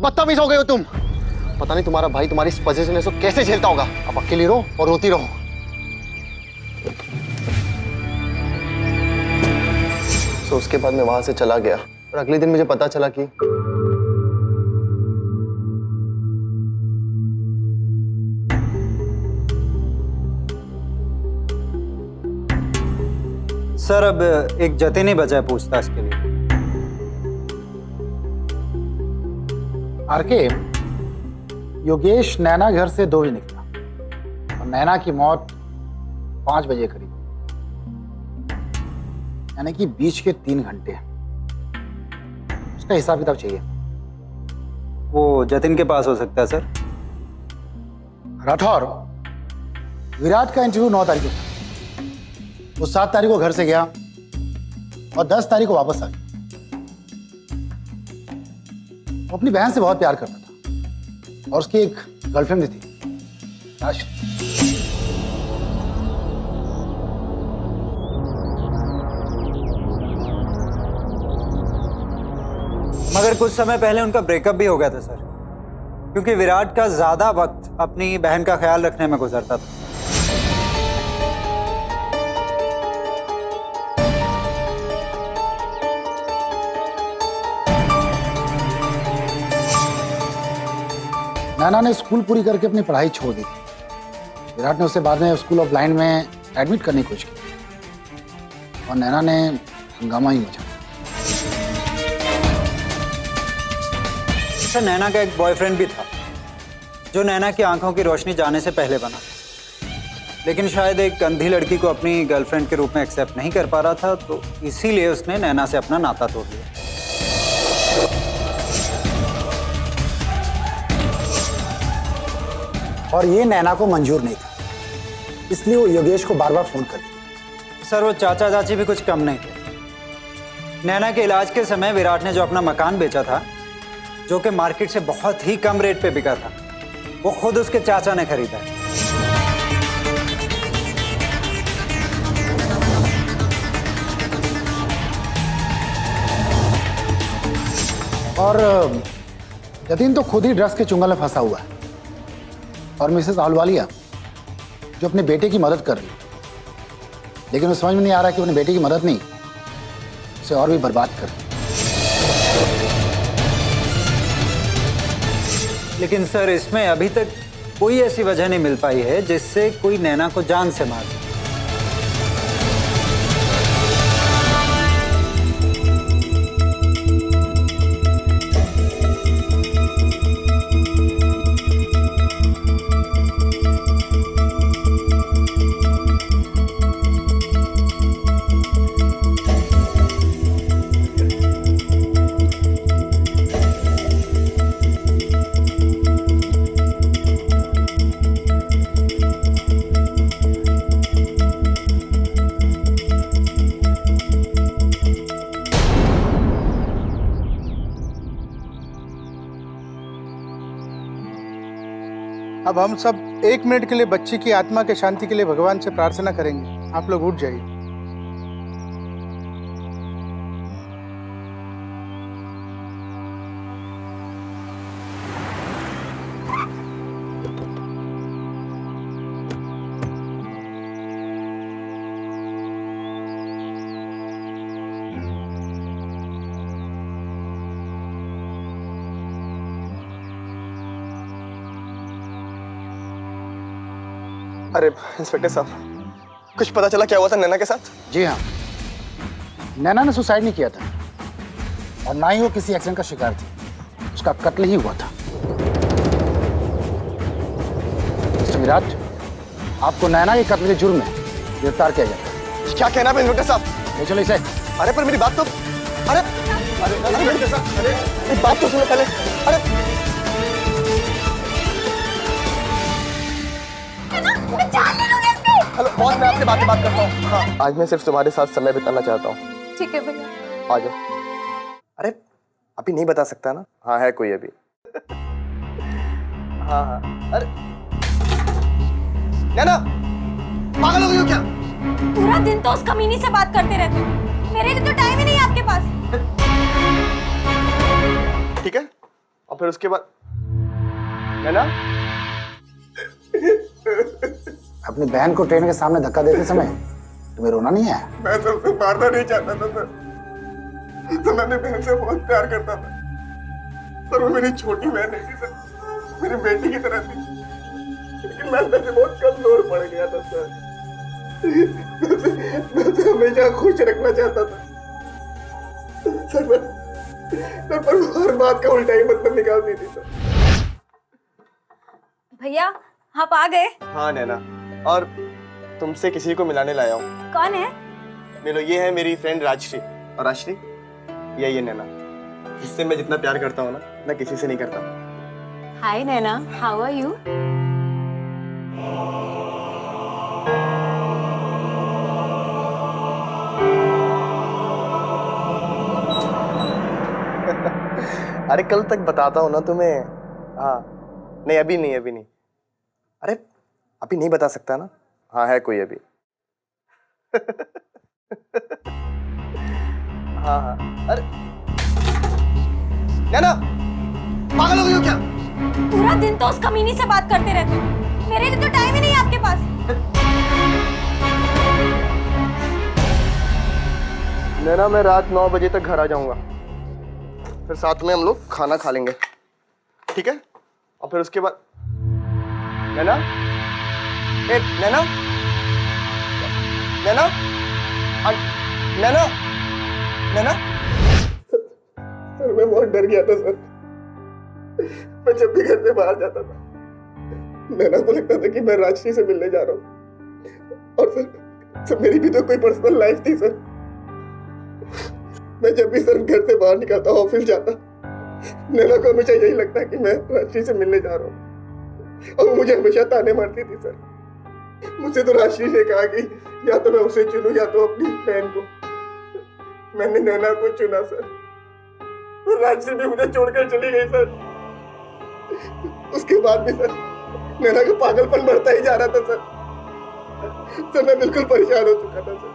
बदतमीज हो गए हो तुम। पता नहीं तुम्हारा भाई तुम्हारी इस पोजीशन को कैसे झेलता होगा। अब अकेली रहो और रोती रहो। उसके बाद मैं वहां से चला गया और अगले दिन मुझे पता चला कि सर अब एक जतिन ही बचा है पूछताछ के लिए। आरके, योगेश नैना घर से 2 बजे निकला और नैना की मौत 5 बजे करीब, यानी कि बीच के 3 घंटे। उसका हिसाब किताब चाहिए। वो जतिन के पास हो सकता है सर। राठौर, विराट का इंटरव्यू 9 तारीख को था। वो 7 तारीख को घर से गया और 10 तारीख को वापस आ गया। वो अपनी बहन से बहुत प्यार करता था और उसकी एक गर्लफ्रेंड भी थी, राश। मगर कुछ समय पहले उनका ब्रेकअप भी हो गया था सर, क्योंकि विराट का ज्यादा वक्त अपनी बहन का ख्याल रखने में गुजरता था। नैना ने स्कूल पूरी करके अपनी पढ़ाई छोड़ दी थी। विराट ने उसे बाद में स्कूल ऑफ ब्लाइंड में एडमिट करने की कोशिश की और नैना ने हंगामा ही मचा। सर, नैना का एक बॉयफ्रेंड भी था जो नैना की आंखों की रोशनी जाने से पहले बना, लेकिन शायद एक अंधी लड़की को अपनी गर्लफ्रेंड के रूप में एक्सेप्ट नहीं कर पा रहा था, तो इसीलिए उसने नैना से अपना नाता तोड़ दिया। और ये नैना को मंजूर नहीं था, इसलिए वो योगेश को बार बार फोन कर दिया। सर, वो चाचा चाची भी कुछ कम नहीं थे। नैना के इलाज के समय विराट ने जो अपना मकान बेचा था, जो कि मार्केट से बहुत ही कम रेट पे बिका था, वो खुद उसके चाचा ने खरीदा। और जतिन तो खुद ही ड्रग्स के चुंगल में फंसा हुआ है। और मिसेस आहलूवालिया जो अपने बेटे की मदद कर रही है, लेकिन उसे समझ में नहीं आ रहा कि अपने बेटे की मदद नहीं, उसे और भी बर्बाद कर रही। लेकिन सर, इसमें अभी तक कोई ऐसी वजह नहीं मिल पाई है जिससे कोई नैना को जान से मार दे। अब हम सब 1 मिनट के लिए बच्ची की आत्मा के शांति के लिए भगवान से प्रार्थना करेंगे। आप लोग उठ जाइए। अरे इंस्पेक्टर साहब, कुछ पता चला क्या हुआ था नैना के साथ? जी हाँ, नैना ने सुसाइड नहीं किया था और ना ही वो किसी एक्सीडेंट का शिकार थी, उसका कत्ल ही हुआ था। मिस्टर विराट, आपको नैना के कत्ल के जुर्म में गिरफ्तार किया जाता है। क्या कहना है इंस्पेक्टर साहब? ले चलो इसे। अरे पर मेरी बात तो, अरे इंस्पेक्टर साहब, अरे मेरी बात तो सुनो पहले। अरे हेलो बॉस, मैं आपसे बात करता हूँ। हाँ, आज मैं सिर्फ तुम्हारे साथ समय बिताना चाहता हूँ। ठीक है भैया। आ जाओ। अरे अभी नहीं बता सकता ना? हाँ है कोई अभी। हाँ हाँ। अरे नैना, पागल हो गई हो क्या? पूरा दिन तो उस कमीनी से बात करते रहते हो, मेरे लिए तो टाइम ही नहीं है आपके पास। ठीक है, और फिर उसके बाद नैना, अपनी बहन को ट्रेन के सामने धक्का देते समय तुम्हें रोना नहीं आया? मैं तो उसे मारना नहीं चाहता था सर, तो मैंने बहन से बहुत प्यार करता था, पर वो मेरी छोटी बहन नहीं थी सर, मेरी बेटी की तरह थी। लेकिन मैं अंदर से बहुत कमजोर पड़ गया था सर। मैं उसे हमेशा खुश रखना चाहता था सर, पर वो हर बात का उल्टा ही मतलब निकालती थी सर। भैया आप आ गए? हाँ नैना, और तुमसे किसी को मिलाने लाया हूँ। कौन है? मिलो, ये है मेरी फ्रेंड राजश्री। और राजश्री, ये नैना। इससे मैं जितना प्यार करता हूँ ना, मैं किसी से नहीं करता। हाय नैना, हाउ आर यू? अरे कल तक बताता हूँ ना तुम्हें। हाँ नहीं, अभी नहीं। अरे अभी नहीं बता सकता ना। हाँ है कोई अभी। हाँ अरे नैना, पागल हो गई हो क्या? पूरा दिन तो उस कमीनी से बात करते रहते हो, मेरे लिए तो टाइम ही नहीं है आपके पास। नैना, मैं रात 9 बजे तक घर आ जाऊंगा, फिर साथ में हम लोग खाना खा लेंगे, ठीक है? और फिर उसके बाद नैना, नैना, नैना, नैना, नैना। सर मैं बहुत डर गया था सर। मैं जब भी घर से बाहर जाता था, नैना को लगता था कि मैं राजश्री से मिलने जा रहा हूँ। और सर मेरी भी तो कोई पर्सनल लाइफ थी सर। मैं जब भी सर घर से बाहर निकलता, ऑफिस जाता, नैना को हमेशा यही लगता कि मैं राजश्री से मिलने जा रहा हूँ, और मुझे हमेशा ताने मारती थी सर। मुझसे तो राजश्री ने कहा कि या तो मैं उसे चुनूं या तो अपनी बहन को। मैंने नैना को चुना सर, तो राजश्री भी मुझे छोड़कर चली गई सर। उसके बाद भी सर नैना का पागलपन बढ़ता ही जा रहा था सर। मैं बिल्कुल परेशान हो चुका था सर।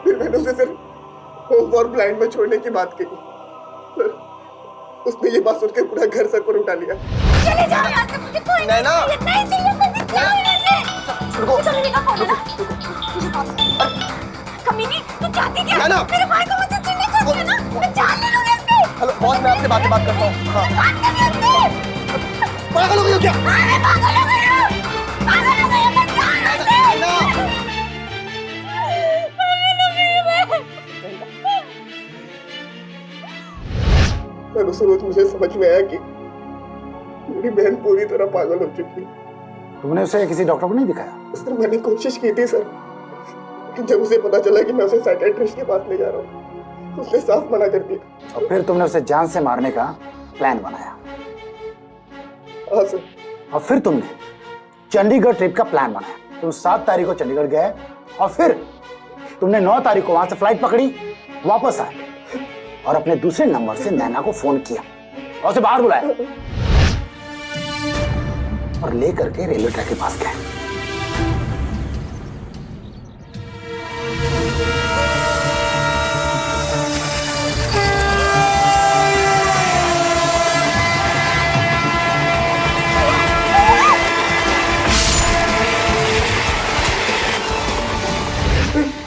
फिर मैंने उसे सर होम फॉर ब्लाइंड में छोड़ने की बात कही सर। उसने ये बात सुनकर पूरा घर सर पर उठा लिया। चले जाओ यहाँ से, मुझे कोई नहीं चाहिए, मुझे जाओ यहाँ से। मुझे कमीनी का फोन है ना, मुझे कॉल कर। कमीनी, तू चाहती क्या? मेरे भाई को मुझसे छीनना चाहती है ना? मैं जान ले लूंगी उसकी। हेलो बॉस, मैं आपसे बात करता हूँ। हाँ बात करनी उससे। पागल हो गई हो क्या? हाँ मैं पागल हो गई हूँ, पागल हो गई हूँ, मैं जान यहाँ से। पर उस रोज मुझे समझ में आया कि मेरी बहन पूरी तरह पागल हो चुकी है। तुमने उसे किसी डॉक्टर को नहीं दिखाया? सर मैंने कोशिश की थी सर, जब उसे पता चला कि मैं उसे साइकियाट्रिस्ट के पास ले जा रहा हूँ, तो उसने साफ मना कर दिया। और फिर तुमने उसे जान से मारने का प्लान बनाया? हाँ सर। और फिर तुमने चंडीगढ़ ट्रिप का प्लान बनाया। तुम 7 तारीख को चंडीगढ़ गए और फिर तुमने 9 तारीख को वहां से फ्लाइट पकड़ी, वापस आए और अपने दूसरे नंबर से नैना को फोन किया और उसे बाहर बुलाया और लेकर के रेलवे ट्रैक के पास गए।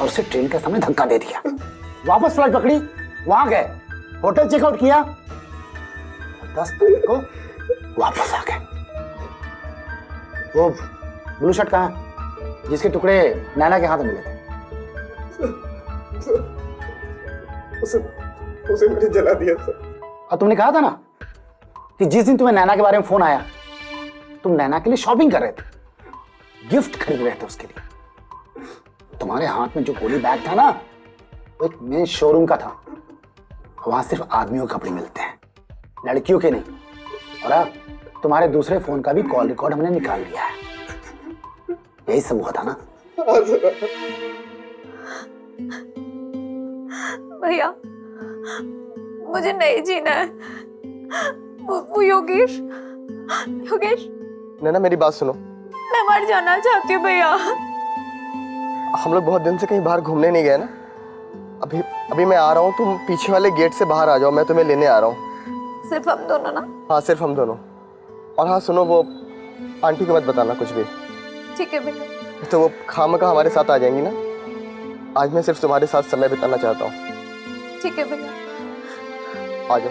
और उसे ट्रेन का समय धक्का दे दिया, वापस फ्लाइट पकड़ी, वहां गए, होटल चेकआउट किया, 10 तारीख को वापस आ गए। वो ब्लू शर्ट कहाँ है जिसके टुकड़े नैना के हाथ में मिले थे? उसे मैंने जला दिया सर। और तुमने कहा था ना कि जिस दिन तुम्हें नैना के बारे में फोन आया, तुम नैना के लिए शॉपिंग कर रहे थे, गिफ्ट खरीद रहे थे उसके लिए। तुम्हारे हाथ में जो गोली बैग था ना, वो एक मेन शोरूम का था। वहां सिर्फ आदमियों के कपड़े मिलते हैं, लड़कियों के नहीं। और अब तुम्हारे दूसरे फोन का भी कॉल रिकॉर्ड हमने निकाल लिया है। यही सब हुआ था ना? भैया मुझे नहीं जीना है। वो योगेश नैना मेरी बात सुनो। मैं मर जाना चाहती हूँ भैया। हम लोग बहुत दिन से कहीं बाहर घूमने नहीं गए ना। अभी मैं आ रहा हूँ, तुम पीछे वाले गेट से बाहर आ जाओ, मैं तुम्हें लेने आ रहा हूँ। सिर्फ हम दोनों ना? हाँ सिर्फ हम दोनों। और हाँ सुनो, वो आंटी को मत बताना कुछ भी। ठीक है भैया। तो वो खामखा हमारे साथ आ जाएंगी ना, आज मैं सिर्फ तुम्हारे साथ समय बिताना चाहता हूँ। ठीक है भैया। आ जाओ।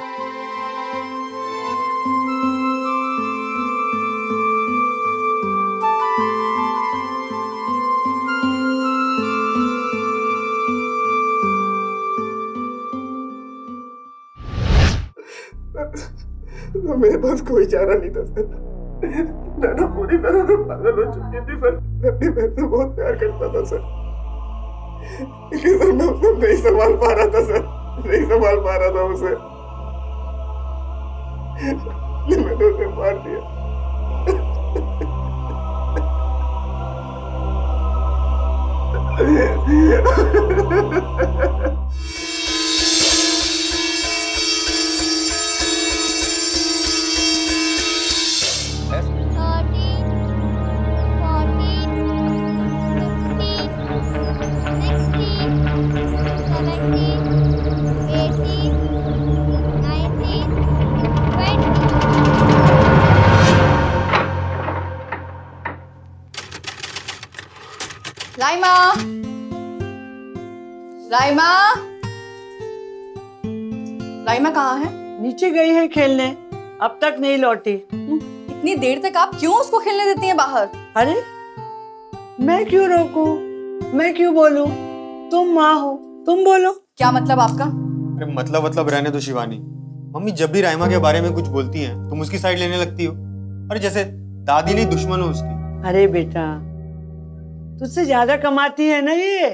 तो मेरे पास कोई चारा नहीं था सर। नैना पूरी तरह से पागल हो चुकी थी सर। मैं अपनी बहन से बहुत प्यार करता था सर, लेकिन सर मैं उसे नहीं संभाल पा रहा था सर, नहीं संभाल पा रहा था उसे। मैंने उसे मार दिया। राइमा, राइमा, राइमा कहाँ है? नीचे गई है खेलने, अब तक नहीं लौटी। इतनी देर तक आप क्यों उसको खेलने देती हैं बाहर? अरे मैं क्यों रोकूं, मैं क्यों बोलूं? तुम माँ हो, तुम बोलो। क्या मतलब आपका? अरे मतलब रहने दो शिवानी। मम्मी जब भी राइमा के बारे में कुछ बोलती हैं तुम उसकी साइड लेने लगती हो। अरे जैसे दादी नहीं दुश्मन हो उसकी। अरे बेटा, तुझसे ज्यादा कमाती है ना ये,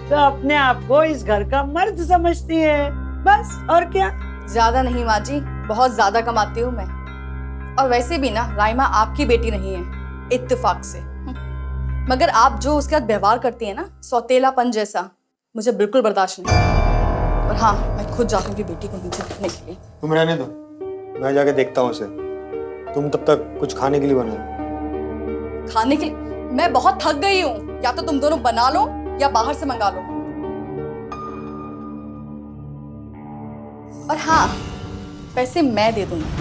तो अपने आप को इस घर का मर्द समझती है, बस और क्या। ज्यादा नहीं माँ जी, बहुत ज्यादा कमाती हूँ मैं। और वैसे भी ना राइमा आपकी बेटी नहीं है, इत्तेफाक से। मगर आप जो उसके साथ व्यवहार करती है ना, सौतेलापन जैसा, मुझे बिल्कुल बर्दाश्त नहीं। और हाँ, मैं खुद जाऊंगी बेटी को नीचे देखने के लिए। तुम रहने दो, मैं जाके देखता हूँ उसे। तुम तब तक कुछ खाने के लिए बना लो। खाने के लिए? मैं बहुत थक गई हूँ, या तो तुम दोनों बना लो या बाहर से मंगा लो। और हाँ, पैसे मैं दे दूंगी।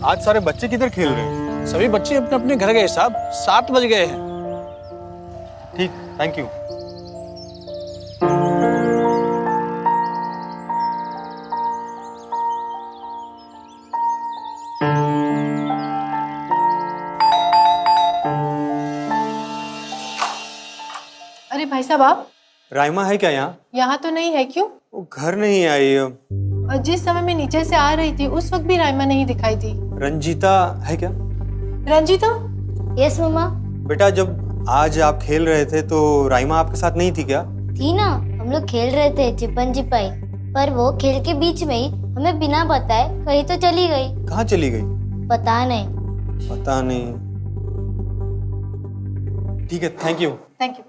आज सारे बच्चे किधर खेल रहे हैं? सभी बच्चे अपने अपने घर गए साहब, 7 बज गए हैं। ठीक, थैंक यू। अरे भाई साहब, आप? राइमा है क्या यहाँ? यहाँ तो नहीं है। क्यों? वो घर नहीं आई। और जिस समय मैं नीचे से आ रही थी उस वक्त भी राइमा नहीं दिखाई थी। रंजीता है क्या? रंजीता? यस मम्मा। बेटा जब आज आप खेल रहे थे तो राइमा आपके साथ नहीं थी क्या? थी ना, हम लोग खेल रहे थे छिपन छिपाई, पर वो खेल के बीच में ही हमें बिना बताए कहीं तो चली गई। कहाँ चली गई? पता नहीं। पता नहीं। ठीक है, thank you. Thank you.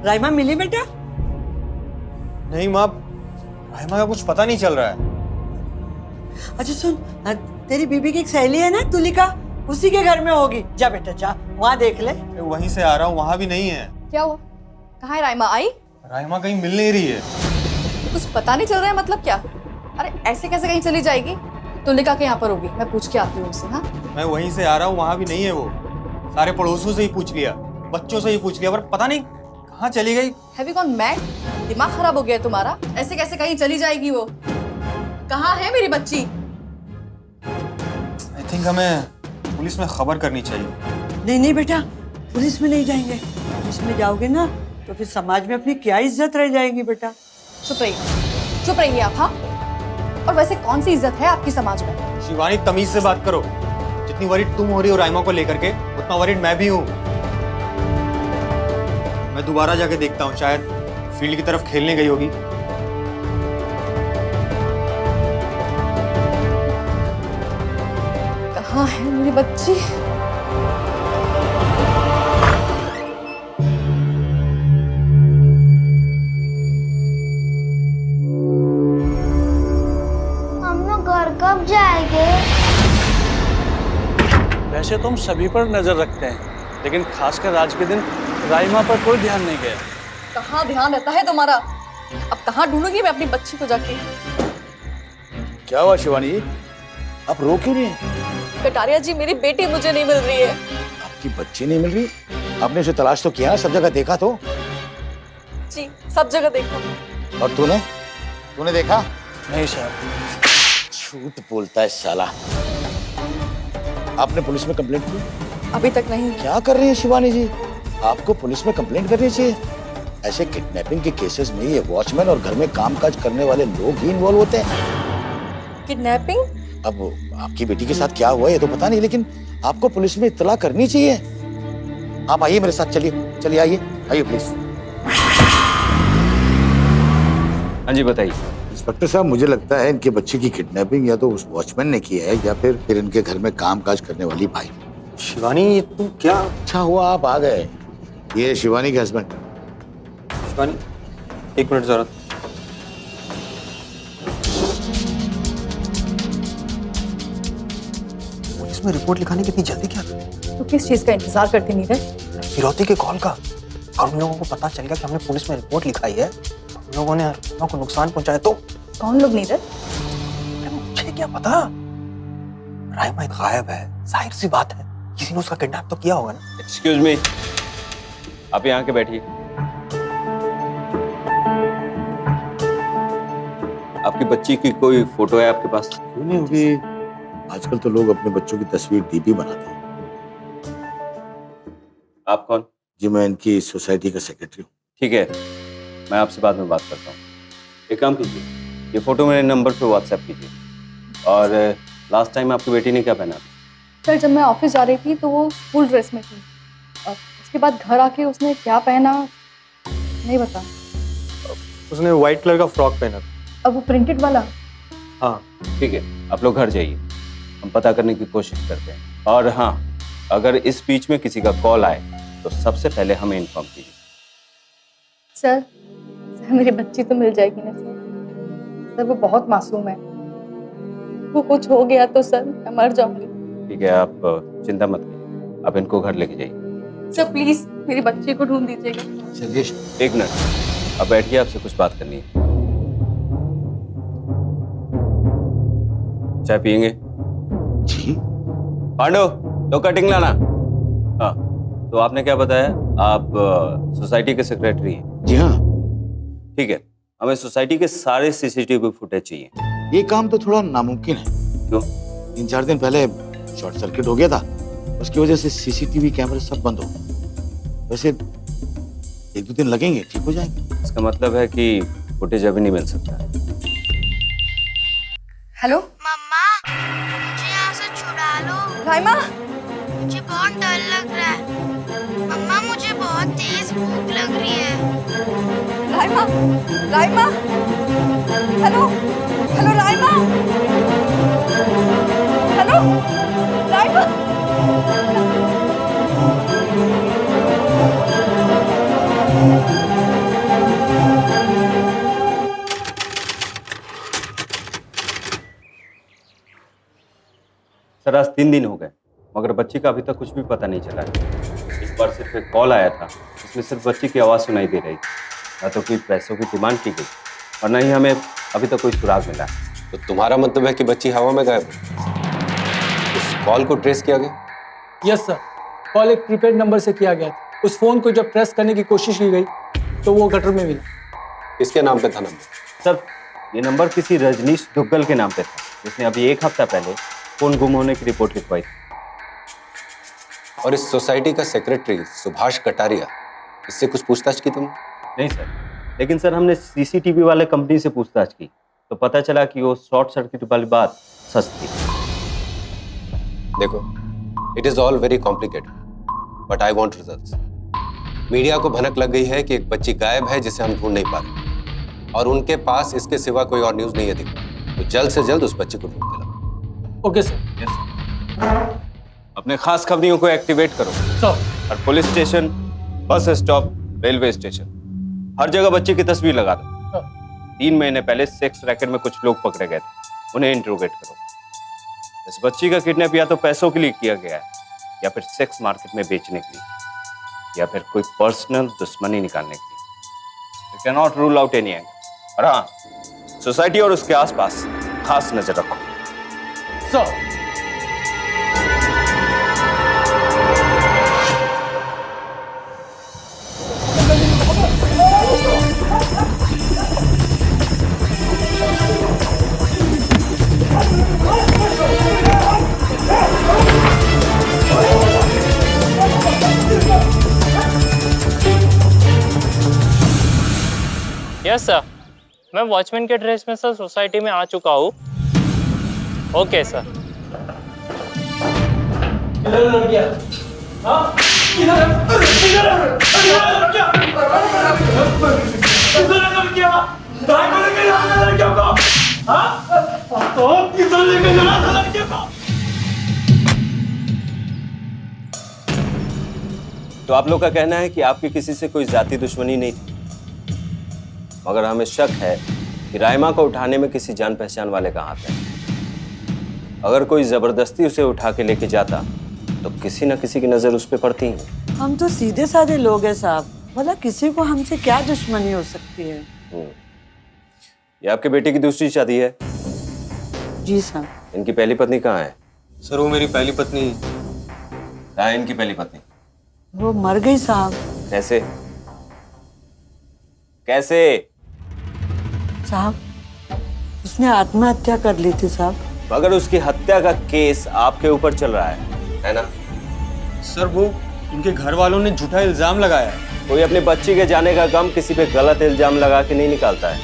Raima मिली बेटा? नहीं माँ, राइमा का कुछ पता नहीं चल रहा है। अच्छा सुन, तेरी बीबी की एक सहेली है ना तुलिका, उसी के घर में होगी। जा बेटा जा, वहाँ देख ले। मैं वहीं से आ रहा हूँ, वहाँ भी नहीं है। क्या हुआ? कहाँ है राइमा? आई? राइमा कहीं मिल नहीं रही है। कुछ पता नहीं चल रहा है मतलब क्या? अरे ऐसे कैसे कहीं चली जाएगी? तुलिका के यहाँ पर होगी, मैं पूछ के आती हूँ उससे। हाँ, मैं वहीं से आ रहा हूँ, वहाँ भी नहीं है वो। सारे पड़ोसियों से ही पूछ लिया, बच्चों से ही पूछ लिया, पर पता नहीं कहाँ चली गई। Have you gone mad? दिमाग खराब हो गया है तुम्हारा? ऐसे कैसे कहीं चली जाएगी वो? कहाँ है मेरी बच्ची? I think हमें पुलिस में खबर करनी चाहिए। नहीं नहीं बेटा, पुलिस में नहीं जाएंगे। पुलिस में जाओगे ना तो फिर समाज में अपनी क्या इज्जत रह जाएगी बेटा। चुप रहिए आप। हाँ, और वैसे कौन सी इज्जत है आपकी समाज में? शिवानी तमीज से बात करो। जितनी जितनी वरीड तुम हो रही हो राइमा को लेकर के, उतना वरीड मैं भी हूँ। मैं दोबारा जाके देखता हूँ, शायद फील्ड की तरफ खेलने गई होगी। कहाँ है मेरी बच्ची? हम लोग घर कब जाएंगे? वैसे तो हम सभी पर नजर रखते हैं, लेकिन खासकर आज के दिन राइमा पर कोई ध्यान नहीं गया। कहाँ ध्यान रहता है तुम्हारा? अब कहाँ ढूंढूंगी मैं अपनी बच्ची को जाके? क्या हुआ शिवानी, आप रो क्यों नहीं? कटारिया जी, मेरी बेटी मुझे नहीं मिल रही है। आपकी बच्ची नहीं मिल रही? आपने उसे तलाश तो किया, सब जगह देखा तो? जी, सब जगह देखा। और तूने देखा? नहीं साहब। झूठ बोलता है साला। आपने पुलिस में कंप्लेंट की? अभी तक नहीं। क्या कर रही है शिवानी जी? आपको पुलिस में कंप्लेंट करनी चाहिए। ऐसे किडनैपिंग के केसेस में ये वॉचमैन और घर में कामकाज करने वाले लोग ही इन्वॉल्व होते हैं। किडनैपिंग? अब आपकी बेटी के साथ क्या हुआ ये तो पता नहीं, लेकिन आपको पुलिस में इत्तला करनी चाहिए। आप आइए मेरे साथ, चलिए आइए प्लीज। हाँ जी बताइए। इंस्पेक्टर साहब, मुझे लगता है इनके बच्चे की किडनैपिंग या तो उस वॉचमैन ने की है या फिर इनके घर में कामकाज करने वाली भाई। शिवानी, तुम क्या? अच्छा हुआ आप आ गए। ये शिवानी के हस्बैंड। शिवानी, एक मिनट जरा। पुलिस में रिपोर्ट लिखाने की इतनी जल्दी क्या? तो किस चीज का इंतजार करती नीरज? फिरौती के कॉल का। और उन लोगों को पता चल गया कि हमने पुलिस में रिपोर्ट लिखाई है, उन लोगों ने राइमा को नुकसान पहुंचाया तो? कौन लोग नीरज? मुझे क्या पता। राइमा गायब है, जाहिर सी बात है किसी ने उसका किडनैप तो किया होगा ना। एक्सक्यूज मी, आप यहाँ के बैठिए। आपकी बच्ची की कोई फोटो है आपके पास? क्यों नहीं होगी, आजकल तो लोग अपने बच्चों की तस्वीर डीपी बनाते हैं। आप कौन? जी मैं इनकी सोसाइटी का सेक्रेटरी हूँ। ठीक है, मैं आपसे बाद में बात करता हूँ। एक काम कीजिए, ये फोटो मेरे नंबर पे व्हाट्सएप कीजिए। और लास्ट टाइम आपकी बेटी ने क्या पहना था? सर, जब मैं ऑफिस जा रही थी तो वो स्कूल ड्रेस में थी, और उसके बाद घर आके उसने क्या पहना नहीं बता। उसने व्हाइट कलर का फ्रॉक पहना था। अब वो प्रिंटेड वाला? हाँ। ठीक है, आप लोग घर जाइए, हम पता करने की कोशिश करते हैं। और हाँ, अगर इस बीच में किसी का कॉल आए तो सबसे पहले हमें इन्फॉर्म कीजिए। सर, मेरी बच्ची तो मिल जाएगी ना सर? सर, वो बहुत मासूम है, वो कुछ हो गया तो सर मैं मर जाऊंगी। ठीक है, आप चिंता मत कीजिए, आप इनको घर लेके जाइए। सर प्लीज मेरी बच्ची को ढूंढ दीजिएगा। चलिए। एक मिनट, अब बैठिए, आपसे कुछ बात करनी है। चाय पियेंगे? जी। पांडो, तो कटिंग लाना। हाँ, तो आपने क्या बताया, आप सोसाइटी के सेक्रेटरी हैं? जी हाँ। ठीक है, हमें सोसाइटी के सारे सीसीटीवी फुटेज चाहिए। ये काम तो थोड़ा नामुमकिन है। क्यों? 3-4 दिन पहले शॉर्ट सर्किट हो गया था, उसकी वजह से सीसीटीवी कैमरे सब बंद हो गए। वैसे 1-2 दिन लगेंगे, ठीक हो जाएंगे। इसका मतलब है कि फुटेज अभी नहीं मिल सकता। हेलो मम्मा, मुझे यहाँ से छुड़ा लो। राइमा, मुझे बहुत डर लग रहा है। मम्मा, मुझे बहुत तेज भूख लग रही है। Raima, Raima, hello hello Raima, hello Raima. Sir, आज 3 दिन हो गए, मगर बच्ची का अभी तक कुछ भी पता नहीं चला है। एक बार सिर्फ एक कॉल आया था, इसमें सिर्फ बच्ची की आवाज़ सुनाई दे रही थी। ना तो कोई पैसों की डिमांड की गई और ना ही हमें अभी तक कोई सुराग मिला। तो तुम्हारा मतलब है कि बच्ची हवा में गायब है? उस कॉल को ट्रेस किया गया? यस सर, कॉल एक प्रीपेड नंबर से किया गया था। उस फोन को जब प्रेस करने की कोशिश की गई तो वो गटर में मिला। किसके नाम पे था नंबर? सर, ये नंबर किसी रजनीश दुग्गल के नाम पे था, जिसने अभी 1 हफ्ता पहले फोन गुम होने की रिपोर्ट लिखवाई थी। और इस सोसाइटी का सेक्रेटरी सुभाष कटारिया, इससे कुछ पूछताछ की तुम? नहीं सर, लेकिन सर हमने सीसीटीवी वाले कंपनी से पूछताछ की तो पता चला कि वो शॉर्ट सर्किट वाली बात सच थी। देखो, it is all very complicated, but I want results. Media को भनक लग गई है कि एक बच्ची गायब है जिसे हम ढूंढ नहीं पा रहे, और उनके पास इसके सिवा कोई और न्यूज नहीं है दिखा। तो जल्द से जल्द उस बच्ची को ढूंढ के लाओ। Okay sir. अपने खास खबरियों को एक्टिवेट करो सर। और police station, bus stop, railway station, हर जगह बच्चे की तस्वीर लगा दो। 3 महीने पहले सेक्स रैकेट में कुछ लोग पकड़े गए थे, उन्हें इंट्रोगेट करो। इस बच्ची का किडनैप या तो पैसों के लिए किया गया है, या फिर सेक्स मार्केट में बेचने के लिए, या फिर कोई पर्सनल दुश्मनी निकालने के लिए। You can not rule out any angle. और हाँ, सोसाइटी और उसके आसपास खास नजर रखो। सर। यस सर, मैं वॉचमैन के ड्रेस में सर सोसाइटी में आ चुका हूँ। Okay sir. तो आप लोग का कहना है कि आपकी किसी से कोई जाति दुश्मनी नहीं थी, मगर हमें शक है कि राइमा को उठाने में किसी जान पहचान वाले का हाथ है। अगर कोई जबरदस्ती उसे उठा के लेके जाता तो किसी न किसी की नजर उस पर पड़ती है। हम तो सीधे साधे लोग हैं साहब, भला किसी को हमसे क्या दुश्मनी हो सकती है। ये आपके बेटे की दूसरी शादी है? जी साहब। इनकी पहली पत्नी कहाँ है? सर वो मेरी पहली पत्नी। कहाँ है इनकी पहली पत्नी? वो मर गई साहब। कैसे? कैसे? साहब, उसने आत्महत्या कर ली थी साहब। मगर उसकी हत्या का केस आपके ऊपर चल रहा है ना? सर वो उनके घर वालों ने झूठा इल्जाम लगाया है। कोई अपने बच्ची के जाने का गम किसी पे गलत इल्जाम लगा के नहीं निकालता है।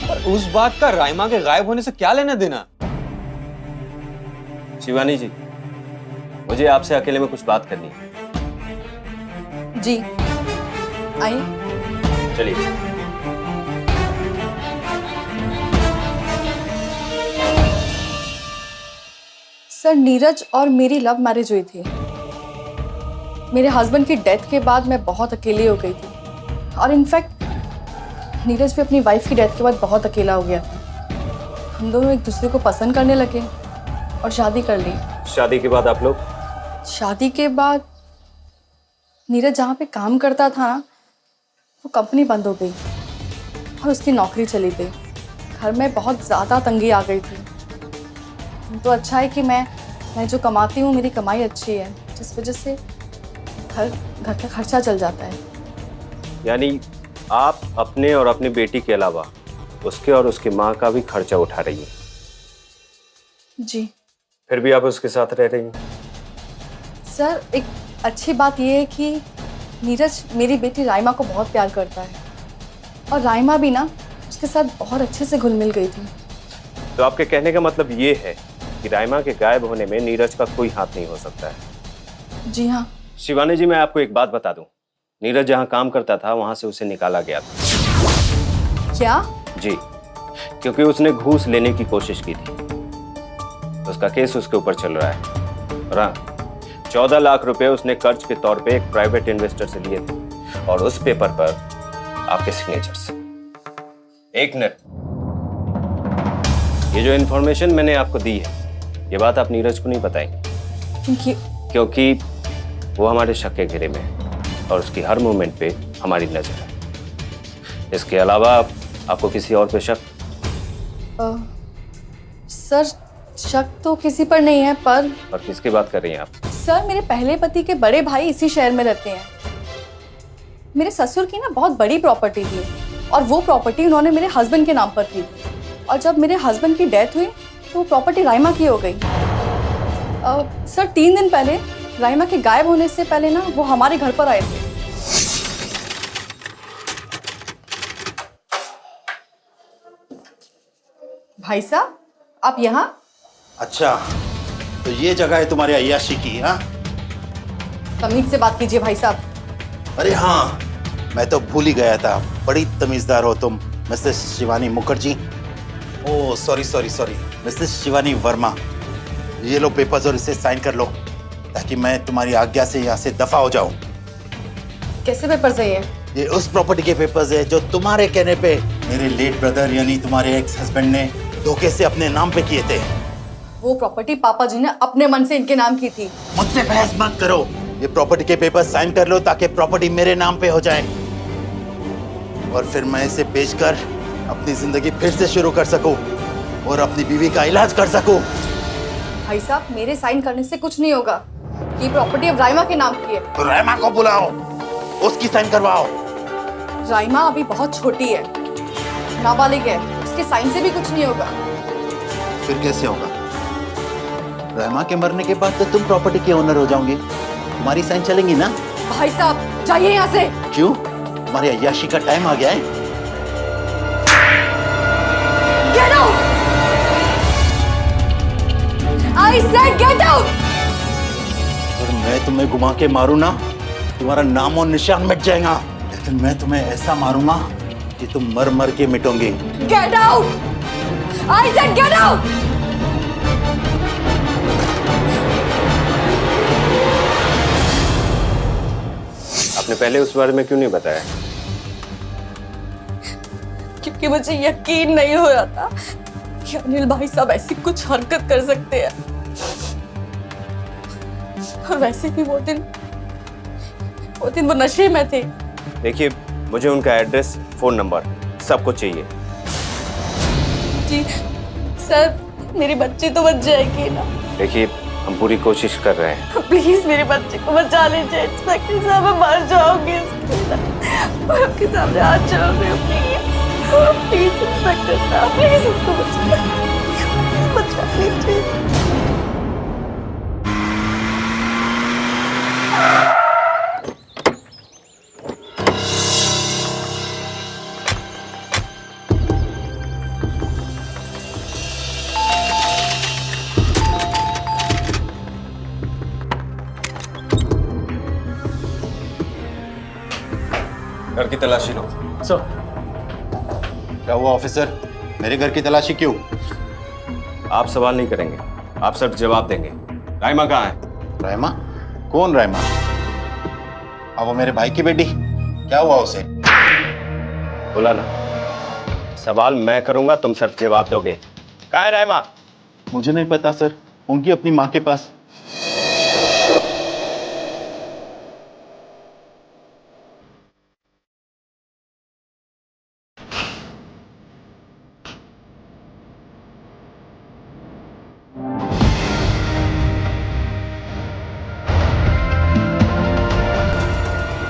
पर उस बात का राइमा के गायब होने से क्या लेना देना? शिवानी जी, मुझे आपसे अकेले में कुछ बात करनी है। जी आइए। चलिए। सर नीरज और मेरी लव मैरिज हुई थी। मेरे हस्बैंड की डेथ के बाद मैं बहुत अकेली हो गई थी, और इनफैक्ट नीरज भी अपनी वाइफ की डेथ के बाद बहुत अकेला हो गया था। हम दोनों एक दूसरे को पसंद करने लगे और शादी कर ली। शादी के बाद आप लोग? शादी के बाद नीरज जहाँ पे काम करता था ना, वो कंपनी बंद हो गई और उसकी नौकरी चली गई। घर में बहुत ज़्यादा तंगी आ गई थी। तो अच्छा है कि मैं जो कमाती हूँ, मेरी कमाई अच्छी है, जिस वजह से घर का खर्चा चल जाता है। यानी आप अपने और अपनी बेटी के अलावा उसके और उसकी माँ का भी खर्चा उठा रही हैं? जी। फिर भी आप उसके साथ रह रही हैं? सर एक अच्छी बात यह है कि नीरज मेरी बेटी राइमा को बहुत प्यार करता है, और राइमा भी ना उसके साथ बहुत अच्छे से घुल मिल गई थी। तो आपके कहने का मतलब ये है कि राइमा के गायब होने में नीरज का कोई हाथ नहीं हो सकता है? जी हाँ। शिवानी जी, मैं आपको एक बात बता दूं, नीरज जहां काम करता था वहां से उसे निकाला गया था। क्या? जी, क्योंकि उसने घूस लेने की कोशिश की थी। उसका केस उसके ऊपर चल रहा है। और हाँ, 14 लाख रुपए उसने कर्ज के तौर पे एक प्राइवेट इन्वेस्टर से लिए थे, और उस पेपर पर आपके सिग्नेचर से। एक मिनट, ये जो इन्फॉर्मेशन मैंने आपको दी है, ये बात आप नीरज को नहीं बताएंगे? क्योंकि वो हमारे शक के घेरे में है और उसकी हर मूवमेंट पे हमारी नजर है। इसके अलावा आपको किसी और पे शक? सर शक तो किसी पर नहीं है, पर किसकी बात कर रही हैं आप? सर मेरे पहले पति के बड़े भाई इसी शहर में रहते हैं। मेरे ससुर की ना बहुत बड़ी प्रॉपर्टी थी, और वो प्रॉपर्टी उन्होंने मेरे हस्बैंड के नाम पर की थी, और जब मेरे हस्बैंड की डेथ हुई तो वो प्रॉपर्टी राइमा की हो गई। सर 3 दिन पहले राइमा के गायब होने से पहले ना वो हमारे घर पर आए थे। भाई साहब आप यहाँ? अच्छा, तो ये जगह है तुम्हारी अय्याशी की, हाँ? तमीज से बात कीजिए भाई साहब। अरे हाँ, मैं तो भूल ही गया था। बड़ी तमीजदार हो तुम, Mrs Shivani Mukherjee. Oh sorry sorry sorry, Mrs Shivani Verma. ये लो पेपर्स और इसे साइन कर लो ताकि मैं तुम्हारी आज्ञा से यहाँ से दफा हो जाऊं। कैसे पेपर्स है ये उस प्रॉपर्टी के पेपर्स है जो तुम्हारे कहने पे मेरे लेट ब्रदर यानी तुम्हारे एक्स हस्बैंड ने धोखे से अपने नाम पे किए थे। वो प्रॉपर्टी पापा जी ने अपने मन से इनके नाम की थी। मुझसे बहस मत करो। ये प्रॉपर्टी के पेपर साइन कर लो ताकि प्रॉपर्टी मेरे नाम पे हो जाए और फिर मैं इसे बेचकर अपनी जिंदगी फिर से शुरू कर सकूं और अपनी बीवी का इलाज कर सकूं। भाई साहब, मेरे साइन करने से कुछ नहीं होगा। ये प्रॉपर्टी अब राइमा के नाम की है। तो राइमा को बुलाओ, उसकी साइन करवाओ। राइमा अभी बहुत छोटी है, नाबालिग है, उसके साइन से भी कुछ नहीं होगा। फिर कैसे होगा? राइमा के मरने के बाद तो तुम प्रॉपर्टी के ओनर हो जाओगे, तुम्हारी साइन चलेंगी ना? भाई साहब जाइए यहाँ से। क्यों? तुम्हारी अय्याशी का टाइम आ गया है। Get out! I said get out! अगर मैं तुम्हें घुमा के मारूं ना, तुम्हारा नाम और निशान मिट जाएगा। लेकिन मैं तुम्हें ऐसा मारूंगा कि तुम मर मर के मिटोगे। Get out! I said get out! आपने पहले उस बारे में क्यों नहीं बताया? क्योंकि मुझे यकीन नहीं हो रहा था कि अनिल भाई साहब ऐसी कुछ हरकत कर सकते हैं। और वैसे भी वो दिन वो नशे में थे। देखिए, मुझे उनका एड्रेस, फोन नंबर सब कुछ चाहिए। जी सर, मेरी बच्ची तो बच जाएगी ना? देखिए, हम पूरी कोशिश कर रहे हैं। प्लीज मेरे बच्चे को बचा लीजिए। इंस्पेक्टर साहब, मैं मर जाऊंगी मैं आपके सामने हाथ जोड़ रही हूँ। प्लीज इंस्पेक्टर साहब, प्लीज उसको बचा लीजिए। घर की तलाशी लो। सर। क्या हुआ ऑफिसर? मेरे घर की तलाशी क्यों? आप सवाल नहीं करेंगे, आप सिर्फ जवाब देंगे। राइमा कहाँ है? राइमा? कौन राइमा? अब वो मेरे भाई की बेटी। क्या हुआ उसे? बोला ना, सवाल मैं करूंगा, तुम सिर्फ जवाब दोगे। कहाँ है राइमा? मुझे नहीं पता सर, उनकी अपनी माँ के पास।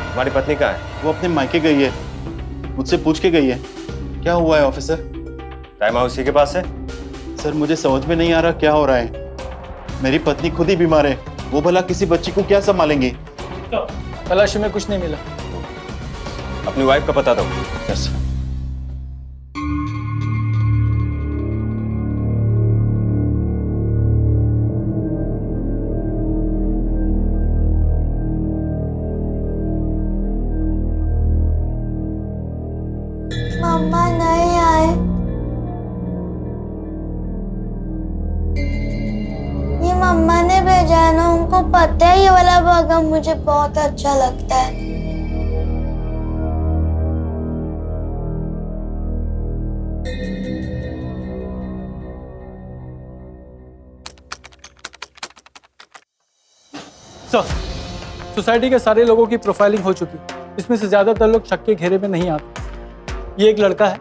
तुम्हारी पत्नी कहाँ है? वो अपने मायके गई है, मुझसे पूछ के गई है। क्या हुआ है ऑफिसर? राइमा उसी के पास है? सर मुझे समझ में नहीं आ रहा क्या हो रहा है। मेरी पत्नी खुद ही बीमार है, वो भला किसी बच्ची को क्या संभालेंगे? तलाशी में कुछ नहीं मिला। अपनी वाइफ का पता दो। यस। मम्मा नहीं आए। ये मम्मा ने भेजा है ना, उनको पता है ये वाला बर्गर मुझे बहुत अच्छा लगता है। सर, सोसाइटी के सारे लोगों की प्रोफाइलिंग हो चुकी है। इसमें से ज्यादातर लोग शक के घेरे में नहीं आते। ये एक लड़का है,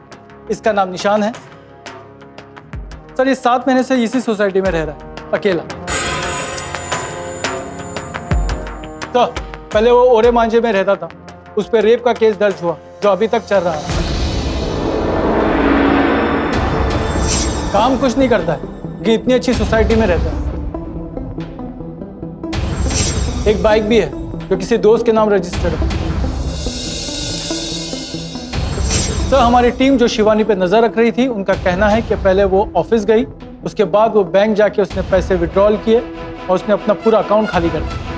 इसका नाम निशान है। सर ये 7 महीने से इसी सोसाइटी में रह रहा है, अकेला। तो पहले वो ओरे मांझे में रहता था, उस पर रेप का केस दर्ज हुआ जो अभी तक चल रहा है। काम कुछ नहीं करता है कि इतनी अच्छी सोसाइटी में रहता है। एक बाइक भी है जो किसी दोस्त के नाम रजिस्टर्ड है। सर हमारी टीम जो शिवानी पे नजर रख रही थी, उनका कहना है कि पहले वो ऑफिस गई, उसके बाद वो बैंक जाके उसने पैसे विड्रॉल किए और उसने अपना पूरा अकाउंट खाली कर दिया।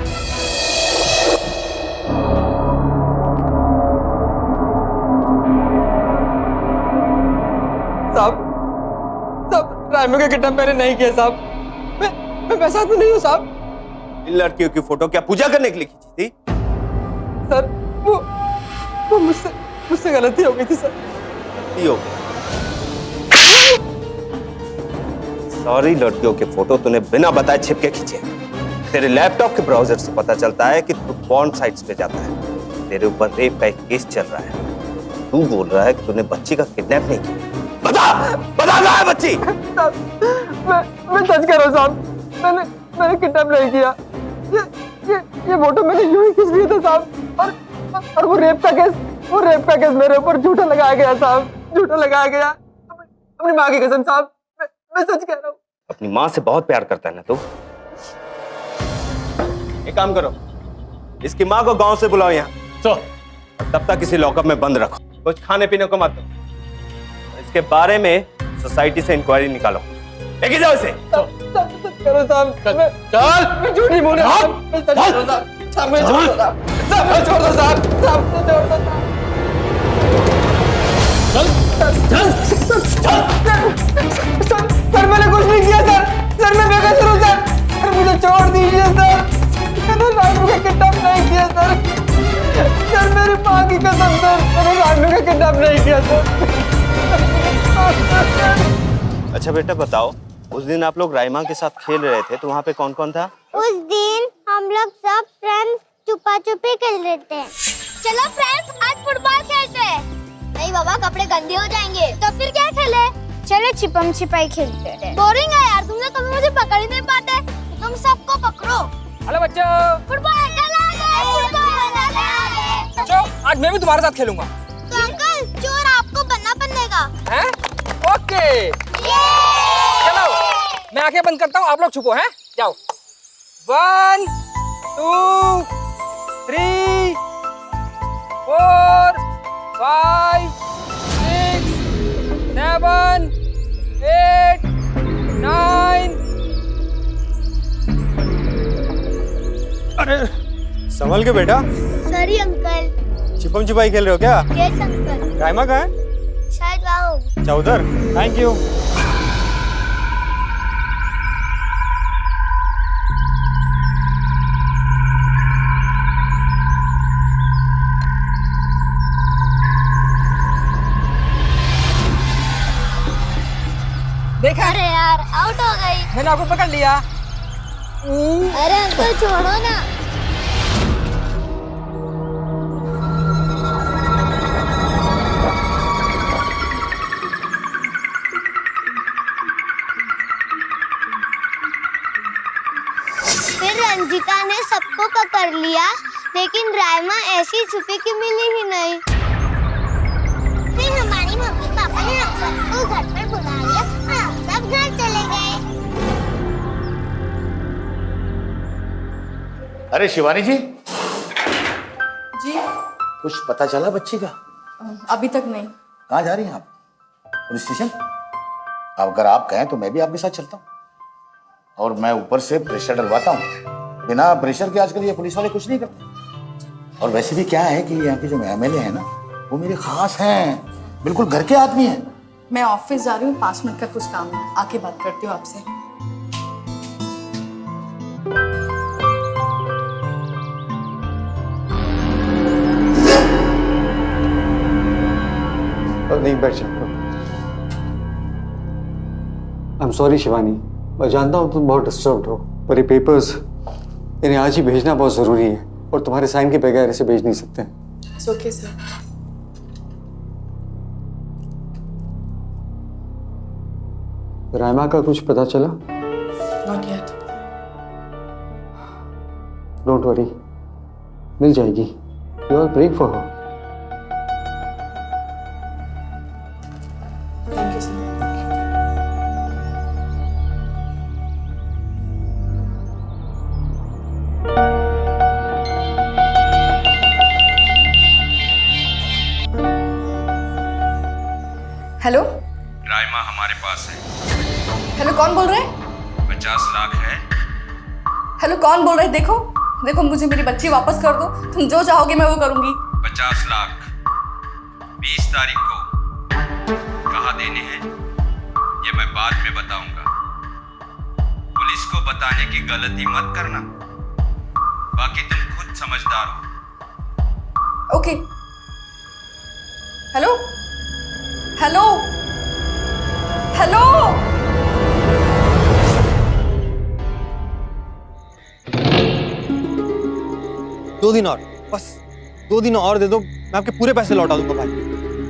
साहब रायमा का किडनैप मैंने नहीं किया साहब। मैं पैसा में नहीं हूँ साहब। इन लड़कियों की फोटो क्या पूजा करने के लिए खींची थी? सर वो मुझसे गलती हो गई थी सर। गलती हो गई? सॉरी, लड़कियों के फोटो तूने बिना बताए छिपके खींचे। तेरे लैपटॉप के ब्राउजर से पता चलता है कि तू पॉर्न साइट्स पे जाता है। तेरे ऊपर रेप का एक केस चल रहा है। तू बोल रहा है कि तूने बच्ची का किडनैप नहीं किया। बता कहाँ है बच्ची? मैं सच कह रहा हूँ साहब, मैंने किडनैप नहीं किया। ये फोटो मैंने यूं ही खींच लिया था साहब। और वो रेप का केस मेरे ऊपर झूठा लगाया गया साहब, झूठा लगाया गया। अपनी माँ की कसम साहब, मैं सच कह रहा हूँ। अपनी माँ से बहुत प्यार करता है ना तू? एक काम करो, इसकी माँ को गांव से बुलाओ यहाँ। तब तक किसी लॉकअप में बंद रखो, कुछ खाने पीने को मत दो। इसके बारे में सोसाइटी से इंक्वायरी निकालो। लेके जाओ इसे। करो साहब, मैं झूठ नहीं बोल रहा साहब, मैं सच कह रहा हूं साहब, मैं छोड़ दो साहब, मैं छोड़ दो साहब, मैं छोड़ दो साहब। सर मैंने कुछ नहीं किया सर मैं बेकसूर हूँ सर मुझे छोड़ दीजिए सर। मैंने रानू का किडनैप नहीं किया सर मेरी माँ की कसम सर, मैंने रानू का किडनैप नहीं किया सर। अच्छा बेटा बताओ, उस दिन आप लोग राइमा के साथ खेल रहे थे तो वहाँ पे कौन कौन था? उस दिन हम लोग सब फ्रेंड्स छुपा छुपी खेल रहे थे। चलो फ्रेंड्स आज फुटबॉल खेलते हैं। नहीं बाबा, कपड़े गंदे हो जाएंगे। तो फिर क्या खेले? चलो छिपम छिपाई खेलते हैं। बोरिंग है यार, तुम लोग कभी मुझे पकड़ ही नहीं पाते। तुम सबको पकड़ो। हेलो बच्चों, फुटबॉल आज मैं भी तुम्हारे साथ खेलूंगा। तो अंकल चोर आपको बनना पड़ेगा। हैं? ओके चलो मैं आंखें बंद करता हूँ, आप लोग छुपो हैं। जाओ 1 2 3 4 5 6 7 8 9। अरे संभल के बेटा। Sorry uncle. छिपम छिपाई खेल रहे हो क्या? Yes uncle. राइमा कहाँ है? शायद वहाँ। अच्छा उधर। Thank you. देखा? अरे यार आउट हो गई। मैंने आपको पकड़ लिया। अरे अंकल छोड़ो ना। फिर रंजिता ने सबको पकड़ लिया, लेकिन राइमा ऐसी छुपी की मिली ही नहीं। फिर हमारी मम्मी पापा ने हम सबको घर पर बुला लिया और हम सब घर चले गए। अरे शिवानी जी, जी कुछ पता चला बच्ची का? अभी तक नहीं। कहाँ जा रही हैं आप? Police station? अब अगर आप कहें तो मैं भी आपके साथ चलता हूँ और मैं ऊपर से प्रेशर डलवाता हूँ। बिना प्रेशर के आजकल ये पुलिस वाले कुछ नहीं करते। और वैसे भी क्या है कि यहाँ के जो MLA हैं ना, वो मेरे खास हैं, बिल्कुल घर के आदमी हैं। मैं ऑफिस जा रही हूँ, 5 मिनट का कुछ काम है, आके बात करती हूँ आपसे। नहीं बैठ सकता। आई एम सॉरी शिवानी, मैं जानता हूँ तुम बहुत डिस्टर्ब्ड हो, पर ये पेपर्स इन्हें आज ही भेजना बहुत ज़रूरी है और तुम्हारे साइन के बगैर इसे भेज नहीं सकते। It's okay, sir. राइमा का कुछ पता चला? Not yet. डोंट वरी, मिल जाएगी। You are praying for her. Thank you, sir. Hello, Raima हमारे पास है। हेलो, कौन बोल रहे हैं? 50 लाख है, हेलो, कौन बोल रहे? देखो देखो, मुझे मेरी बच्ची वापस कर दो। तुम जो चाहोगे मैं वो करूंगी। 50 लाख 20 तारीख को कहाँ देने हैं ये मैं बाद में बताऊंगा। पुलिस को बताने की गलती मत करना, बाकी तुम खुद समझदार हो। ओके। Hello hello hello. 2 दिन और, बस 2 दिन और दे दो, मैं आपके पूरे पैसे लौटा दूंगा भाई।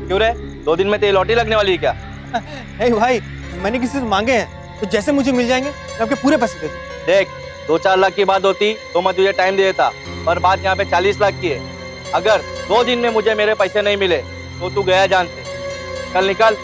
क्यों रे, 2 दिन में तेरी लॉटरी लगने वाली है क्या? नहीं भाई, मैंने किसी से मांगे हैं, तो जैसे मुझे मिल जाएंगे मैं आपके पूरे पैसे दे दूंगा। देख, 2-4 लाख की बात होती तो मैं तुझे टाइम दे देता, पर बात यहाँ पे 40 लाख की है। अगर 2 दिन में मुझे मेरे पैसे नहीं मिले तो तू गया जान से। कल निकल।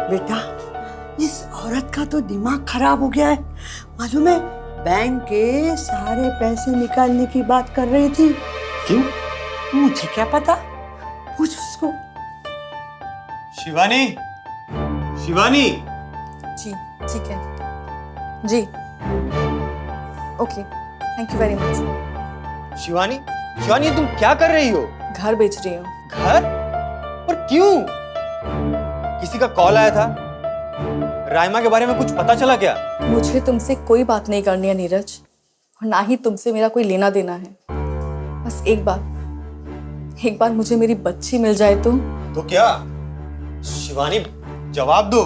बेटा, इस औरत का तो दिमाग खराब हो गया है। मालूम है, बैंक के सारे पैसे निकालने की बात कर रही थी। क्यों? मुझे क्या पता, पूछ उसको। शिवानी, शिवानी। जी ठीक है जी। Okay, thank you very much. Shivani, Shivani तुम क्या कर रही हो? घर बेच रही हूँ। घर? पर क्यों? किसी का कॉल आया था? राइमा के बारे में कुछ पता चला क्या? मुझे तुमसे कोई बात नहीं करनी है नीरज, और ना ही तुमसे मेरा कोई लेना देना है। बस एक बार मुझे मेरी बच्ची मिल जाए तो क्या? शिवानी जवाब दो,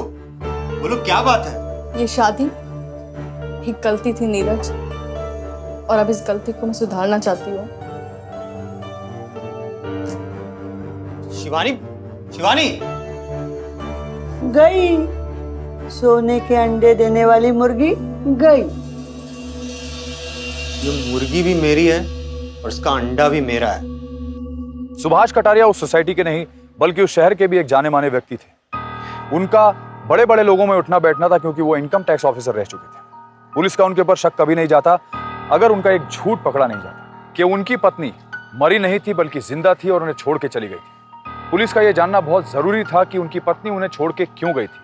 बोलो क्या बात है? ये शादी एक गलती थी नीरज, और अब इस गलती को मैं सुधारना चाहती हूँ। शिवानी, शिवानी। गई, सोने के अंडे देने वाली मुर्गी गई। ये मुर्गी भी मेरी है और इसका अंडा भी मेरा है। सुभाष कटारिया उस सोसाइटी के नहीं बल्कि उस शहर के भी एक जाने माने व्यक्ति थे। उनका बड़े बड़े लोगों में उठना बैठना था, क्योंकि वो इनकम टैक्स ऑफिसर रह चुके थे। पुलिस का उनके ऊपर शक कभी नहीं जाता अगर उनका एक झूठ पकड़ा नहीं जाता कि उनकी पत्नी मरी नहीं थी बल्कि जिंदा थी और उन्हें छोड़ के चली गई थी। पुलिस का यह जानना बहुत जरूरी था कि उनकी पत्नी उन्हें छोड़ के क्यों गई थी।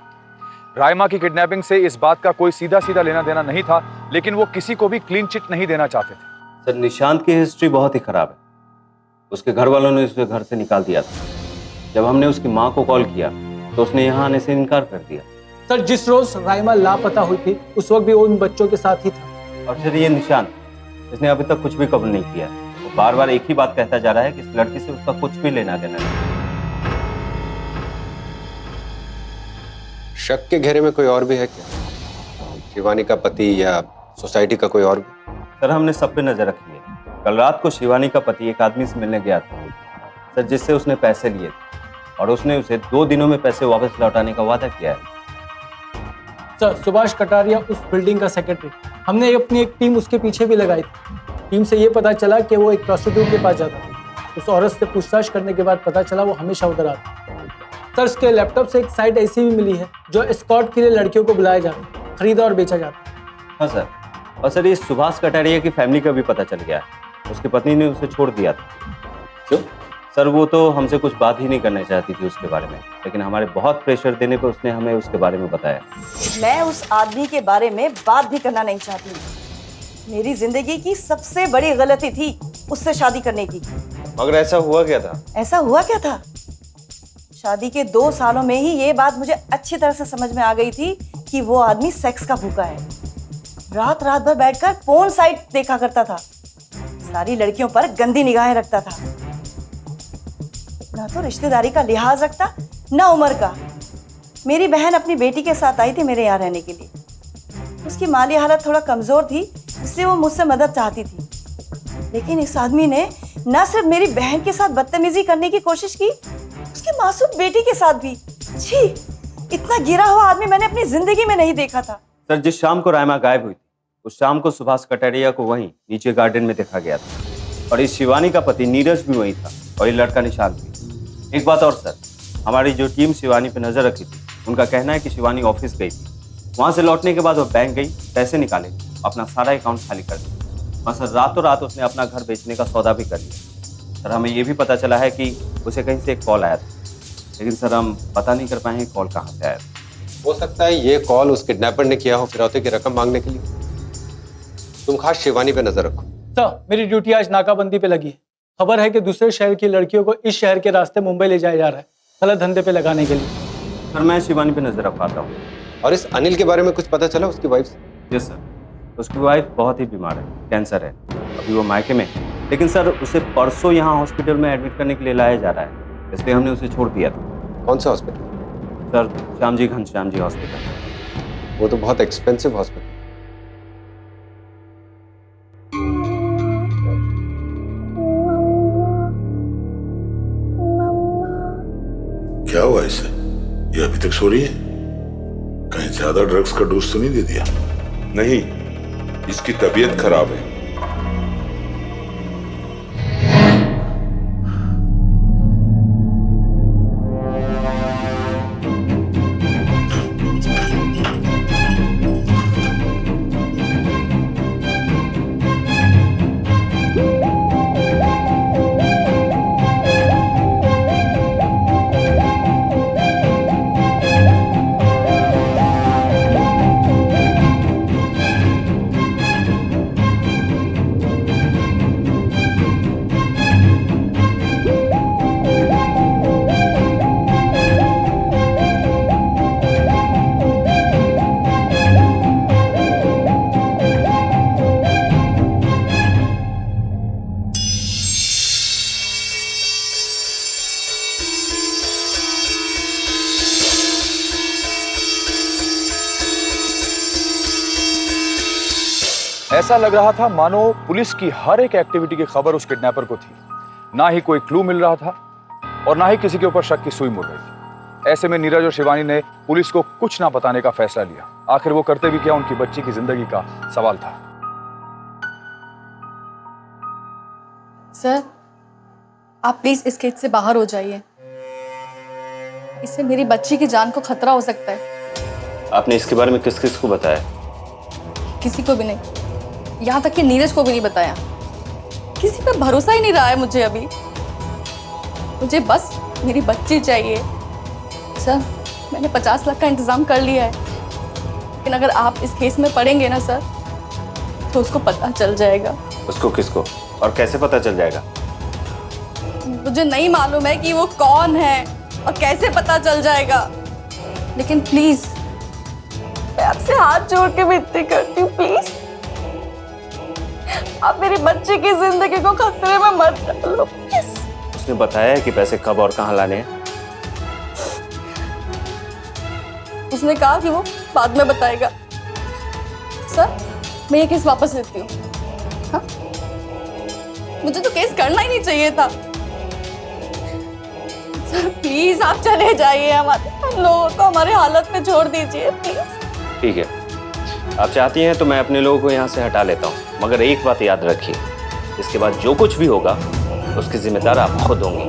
राइमा की किडनैपिंग से इस बात का कोई सीधा सीधा लेना देना नहीं था, लेकिन वो किसी को भी क्लीन चिट नहीं देना चाहते थे। सर, निशांत की हिस्ट्री बहुत ही खराब है। उसके घर वालों ने उसे घर से निकाल दिया था। जब हमने उसकी माँ को कॉल किया तो उसने यहाँ आने से इनकार कर दिया। सर, जिस रोज राइमा लापता हुई थी उस वक्त भी वो उन बच्चों के साथ ही था। और सर, ये निशांत, इसने अभी तक कुछ भी कबूल नहीं किया। वो बार बार एक ही बात कहता जा रहा है कि इस लड़की से उसका कुछ भी लेना देना नहीं। शक के घेरे में कोई और भी है क्या? शिवानी का पति या सोसाइटी का कोई और भी? सर, हमने सब पे नजर रखी है। कल रात को शिवानी का पति एक आदमी से मिलने गया था सर, जिससे उसने पैसे लिए थे, और उसने उसे 2 दिनों में पैसे वापस लौटाने का वादा किया है। सर, सुभाष कटारिया उस बिल्डिंग का सेक्रेटरी। हमने अपनी एक टीम उसके पीछे भी लगाई थी। टीम से ये पता चला कि वो एक प्रोस्टिट्यूट के पास जाता था। उस औरत से पूछताछ करने के बाद पता चला वो हमेशा उधर आता। सर, उसके लैपटॉप से एक साइट ऐसी भी मिली है जो एस्कॉर्ट के लिए लड़कियों को बुलाया जाता है, खरीदा और बेचा जाता है। हाँ सर, और सर, ये सुभाष कटारिया की फैमिली का भी पता चल गया है। उसकी पत्नी ने उसे छोड़ दिया था। क्यों? सर, वो तो हमसे कुछ बात ही नहीं करना चाहती थी उसके बारे में, लेकिन हमारे बहुत प्रेशर देने पर उसने हमें उसके बारे में बताया। मैं उस आदमी के बारे में बात भी करना नहीं चाहती। मेरी जिंदगी की सबसे बड़ी गलती थी उससे शादी करने की। मगर ऐसा हुआ क्या था? ऐसा हुआ क्या था? शादी के 2 सालों में ही ये बात मुझे अच्छी तरह से समझ में आ गई थी कि वो आदमी सेक्स का भूखा है। रात रात भर बैठकर पोर्न साइट देखा करता था, सारी लड़कियों पर गंदी निगाहें रखता था, ना तो रिश्तेदारी का लिहाज रखता ना उम्र का। मेरी बहन अपनी बेटी के साथ आई थी मेरे यहाँ रहने के लिए। उसकी माली हालत थोड़ा कमजोर थी, इसलिए वो मुझसे मदद चाहती थी। लेकिन इस आदमी ने न सिर्फ मेरी बहन के साथ बदतमीजी करने की कोशिश की, उसकी मासूम बेटी के साथ भी। छी, इतना गिरा हुआ आदमी मैंने अपनी जिंदगी में नहीं देखा था। सर, जिस शाम को राइमा गायब हुई थी उस शाम को सुभाष कटारिया को वहीं नीचे गार्डन में देखा गया था, और इस शिवानी का पति नीरज भी वहीं था, और ये लड़का निशांत भी। एक बात और सर, हमारी जो टीम शिवानी पे नजर रखी थी, उनका कहना है कि शिवानी ऑफिस गई थी। वहाँ से लौटने के बाद वो बैंक गई, पैसे निकाले, अपना सारा अकाउंट खाली कर दिया। और सर रातों रात उसने अपना घर बेचने का सौदा भी कर लिया। सर हमें ये भी पता चला है कि उसे कहीं से एक कॉल आया था, लेकिन सर हम पता नहीं कर पाए हैं कॉल कहाँ से आया था। हो सकता है ये कॉल उस किडनैपर ने किया हो फिरौती की रकम मांगने के लिए। तुम खास शिवानी पे नजर रखो। सर मेरी ड्यूटी आज नाकाबंदी पे लगी है। खबर है कि दूसरे शहर की लड़कियों को इस शहर के रास्ते मुंबई ले जाया जा रहा है, गलत धंधे पे लगाने के लिए। सर मैं शिवानी पे नजर रखवाता हूँ। और इस अनिल के बारे में कुछ पता चला उसकी वाइफ से? यस सर, उसकी वाइफ बहुत ही बीमार है, कैंसर है, अभी वो मायके में है। लेकिन सर उसे परसों यहाँ हॉस्पिटल में एडमिट करने के लिए लाया जा रहा है, इसलिए हमने उसे छोड़ दिया था। कौन सा hospital? Sir Shyamji Ghanshyamji hospital. वो तो बहुत एक्सपेंसिव हॉस्पिटल। क्या हुआ इसे? ये अभी तक सो रही है? कहीं ज्यादा ड्रग्स का डोज तो नहीं दे दिया? नहीं, इसकी तबीयत खराब है। ऐसा लग रहा था मानो पुलिस की हर एक एक्टिविटी की खबर उस किडनैपर को थी। ना ही कोई क्लू मिल रहा था और ना ही किसी के ऊपर शक की सुई मुड़ रही थी। ऐसे में नीरज और शिवानी ने पुलिस को कुछ ना बताने का फैसला लिया। आखिर वो करते भी क्या, उनकी बच्ची की जिंदगी का सवाल था। सर आप प्लीज इस केस से बाहर हो जाइए, इससे मेरी बच्ची की जान को खतरा हो सकता है। आपने इसके बारे में किस किस को बताया? किसी को भी नहीं, यहाँ तक कि नीरज को भी नहीं बताया। किसी पे भरोसा ही नहीं रहा है मुझे अभी। मुझे बस मेरी बच्ची चाहिए। सर मैंने 50 लाख का इंतजाम कर लिया है, लेकिन अगर आप इस केस में पड़ेंगे ना सर, तो उसको पता चल जाएगा। उसको किसको और कैसे पता चल जाएगा? मुझे नहीं मालूम है कि वो कौन है और कैसे पता चल जाएगा, लेकिन प्लीज मैं आपसे हाथ जोड़ के विनती करती हूँ, प्लीज आप मेरी बच्ची की जिंदगी को खतरे में मत डालो प्लीज। उसने बताया है कि पैसे कब और कहाँ लाने हैं? उसने कहा कि वो बाद में बताएगा। सर मैं ये केस वापस लेती हूँ। हाँ? मुझे तो केस करना ही नहीं चाहिए था। सर प्लीज आप चले जाइए, हम लोगों को हमारे हालत में छोड़ दीजिए प्लीज। ठीक है, आप चाहती हैं तो मैं अपने लोगों को यहाँ से हटा लेता हूँ, मगर एक बात याद रखिए, इसके बाद जो कुछ भी होगा उसकी जिम्मेदार आप खुद होंगी।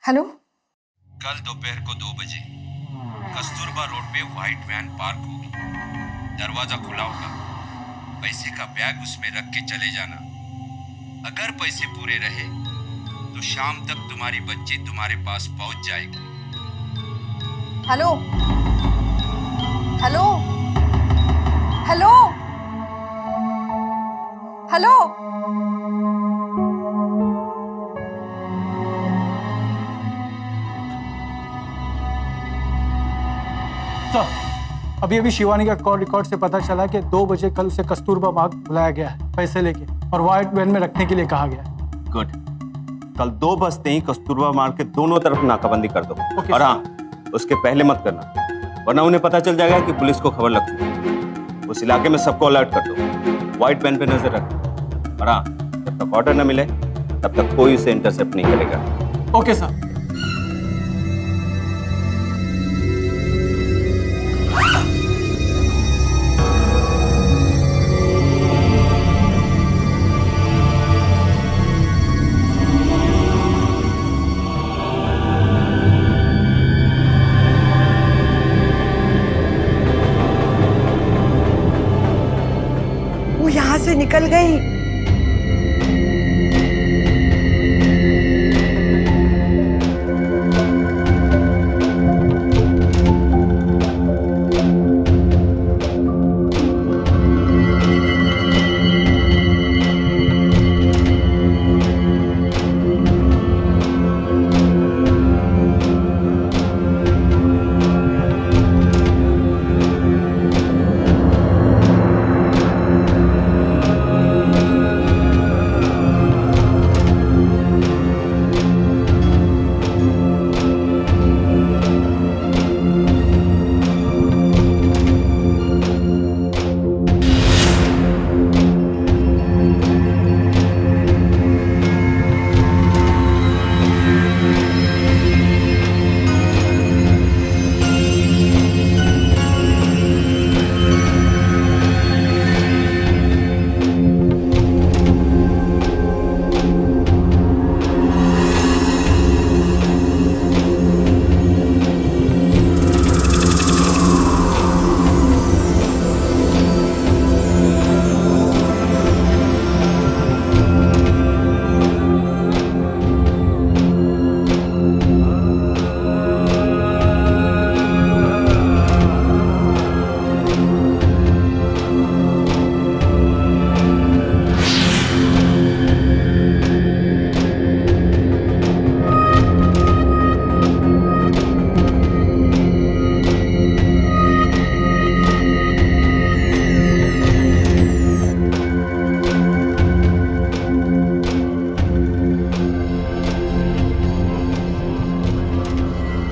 हेलो, कल दोपहर को 2 बजे कस्तूरबा रोड पे व्हाइट वैन पार्क होगी। दरवाजा खुला होगा, पैसे का बैग उसमें रख के चले जाना। अगर पैसे पूरे रहे तो शाम तक तुम्हारी बच्ची तुम्हारे पास पहुंच जाएगी। Hello hello hello hello. अभी अभी शिवानी का कॉल रिकॉर्ड से पता चला कि 2 बजे कल उसे कस्तूरबा बाग बुलाया गया है पैसे लेके, और व्हाइट वैन में रखने के लिए कहा गया है। गुड, कल 2 बजते ही कस्तूरबा मार्ग के दोनों तरफ नाकाबंदी कर दो। और हाँ, उसके पहले मत करना, वरना उन्हें पता चल जाएगा कि पुलिस को खबर लग चुकी है। उस इलाके में सबको अलर्ट कर दो, व्हाइट वैन पे नजर रख। और हाँ, जब तक ऑर्डर न मिले तब तक कोई उसे इंटरसेप्ट नहीं करेगा। Okay sir. से निकल गई।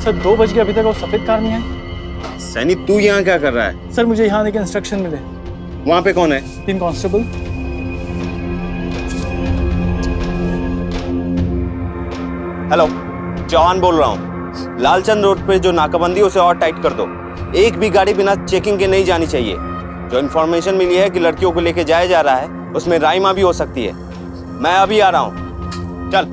सर 2 बज गए, अभी तक वो सफेद कार नहीं आई। सैनी तू यहाँ क्या कर रहा है? सर मुझे यहाँ आने के इंस्ट्रक्शन मिले। वहाँ पे कौन है? 3 कांस्टेबल। हेलो, जवान बोल रहा हूँ। लालचंद रोड पे जो नाकाबंदी उसे और टाइट कर दो। एक भी गाड़ी बिना चेकिंग के नहीं जानी चाहिए। जो इन्फॉर्मेशन मिली है कि लड़कियों को लेके जाया जा रहा है, उसमें राइमा भी हो सकती है। मैं अभी आ रहा हूँ, चल।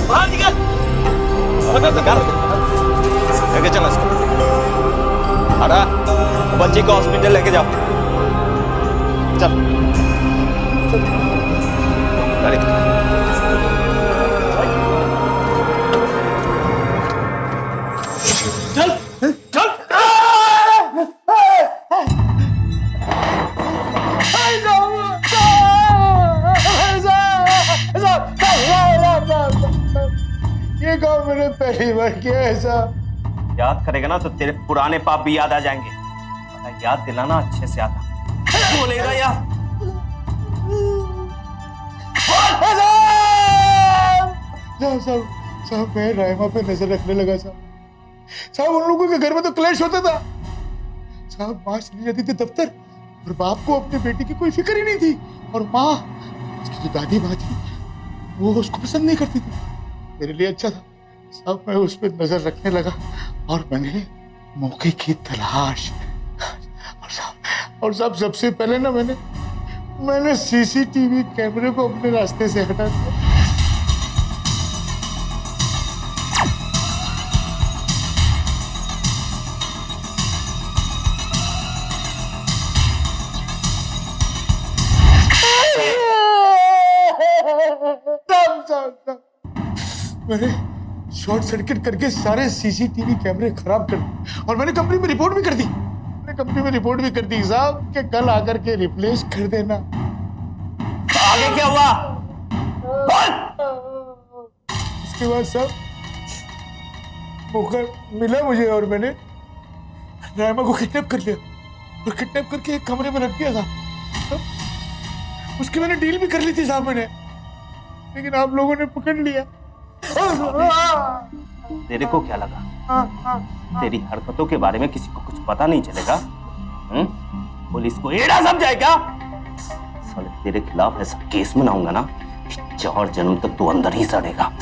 बाहर निकल। लेके चलो इसको। हटा, बच्चे को हॉस्पिटल लेके जाओ। चल। गाड़ी। चल, चल। ये काम मैंने पहली बार किया ऐसा। याद करेगा ना तो तेरे पुराने पाप भी याद आ जाएंगे। पता याद दिलाना अच्छे से आता। बोलेगा यार। साहब मैं राइमा पे नजर रखने लगा साहब उन लोगों के घर में तो क्लेश होता था साहब। माँ चली जाती थी दफ्तर और बाप को अपने बेटी की कोई फिक्र ही नहीं थी। और माँ, उसकी जो दादी माँ थी, वो उसको पसंद नहीं करती थी। मेरे लिए अच्छा था साहब, मैं उस पर नजर रखने लगा और मैंने मौके की तलाश। और साहब सबसे पहले ना मैंने सीसीटीवी कैमरे को अपने रास्ते से हटा दिया। मैंने शॉर्ट सर्किट करके सारे सीसीटीवी कैमरे खराब कर दिए और मैंने कंपनी में रिपोर्ट भी कर दी। साहब कि कल आकर के रिप्लेस कर देना। आगे क्या हुआ? इसके बाद साहब मौका मिला मुझे और मैंने राइमा को किडनैप कर लिया और किडनैप करके एक कमरे में रख दिया था। उसकी मैंने डील भी कर ली थी साहब मैंने, लेकिन आप लोगों ने पकड़ लिया। तेरे को क्या लगा तेरी हरकतों के बारे में किसी को कुछ पता नहीं चलेगा? पुलिस को एड़ा समझाएगा? साले तेरे खिलाफ ऐसा केस बनाऊंगा ना कि 4 जन्म तक तू अंदर ही सड़ेगा।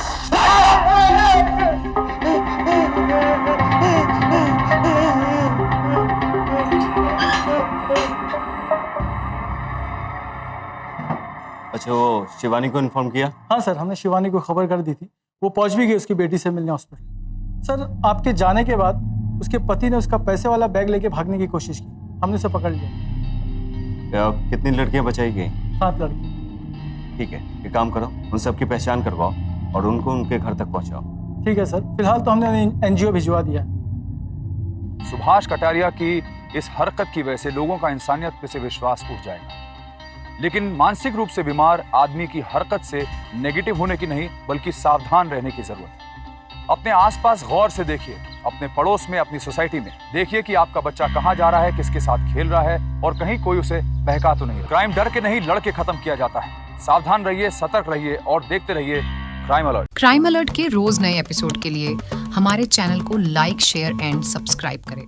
अच्छा, वो शिवानी को इन्फॉर्म किया? हाँ सर, हमने शिवानी को खबर कर दी थी। वो पहुंच भी गई उसकी बेटी से मिलने हॉस्पिटल। सर, आपके जाने के बाद उसके पति ने उसका पैसे वाला बैग लेके भागने की कोशिश की, हमने उसे पकड़ लिया। कितनी लड़कियां बचाई गई? 7 लड़की। ठीक है, एक काम करो, उन सबकी पहचान करवाओ और उनको उनके घर तक पहुंचाओ। ठीक है सर, फिलहाल तो हमने एनजीओ भिजवा दिया। सुभाष कटारिया की इस हरकत की वजह से लोगों का इंसानियत पे से विश्वास उठ जाएगा, लेकिन मानसिक रूप से बीमार आदमी की हरकत से नेगेटिव होने की नहीं बल्कि सावधान रहने की जरूरत है। अपने आसपास गौर से देखिए, अपने पड़ोस में, अपनी सोसाइटी में देखिए कि आपका बच्चा कहाँ जा रहा है, किसके साथ खेल रहा है और कहीं कोई उसे बहका तो नहीं। क्राइम डर के नहीं लड़ के खत्म किया जाता है। सावधान रहिए, सतर्क रहिए और देखते रहिए क्राइम अलर्ट। क्राइम अलर्ट के रोज नए एपिसोड के लिए हमारे चैनल को लाइक, शेयर एंड सब्सक्राइब करें।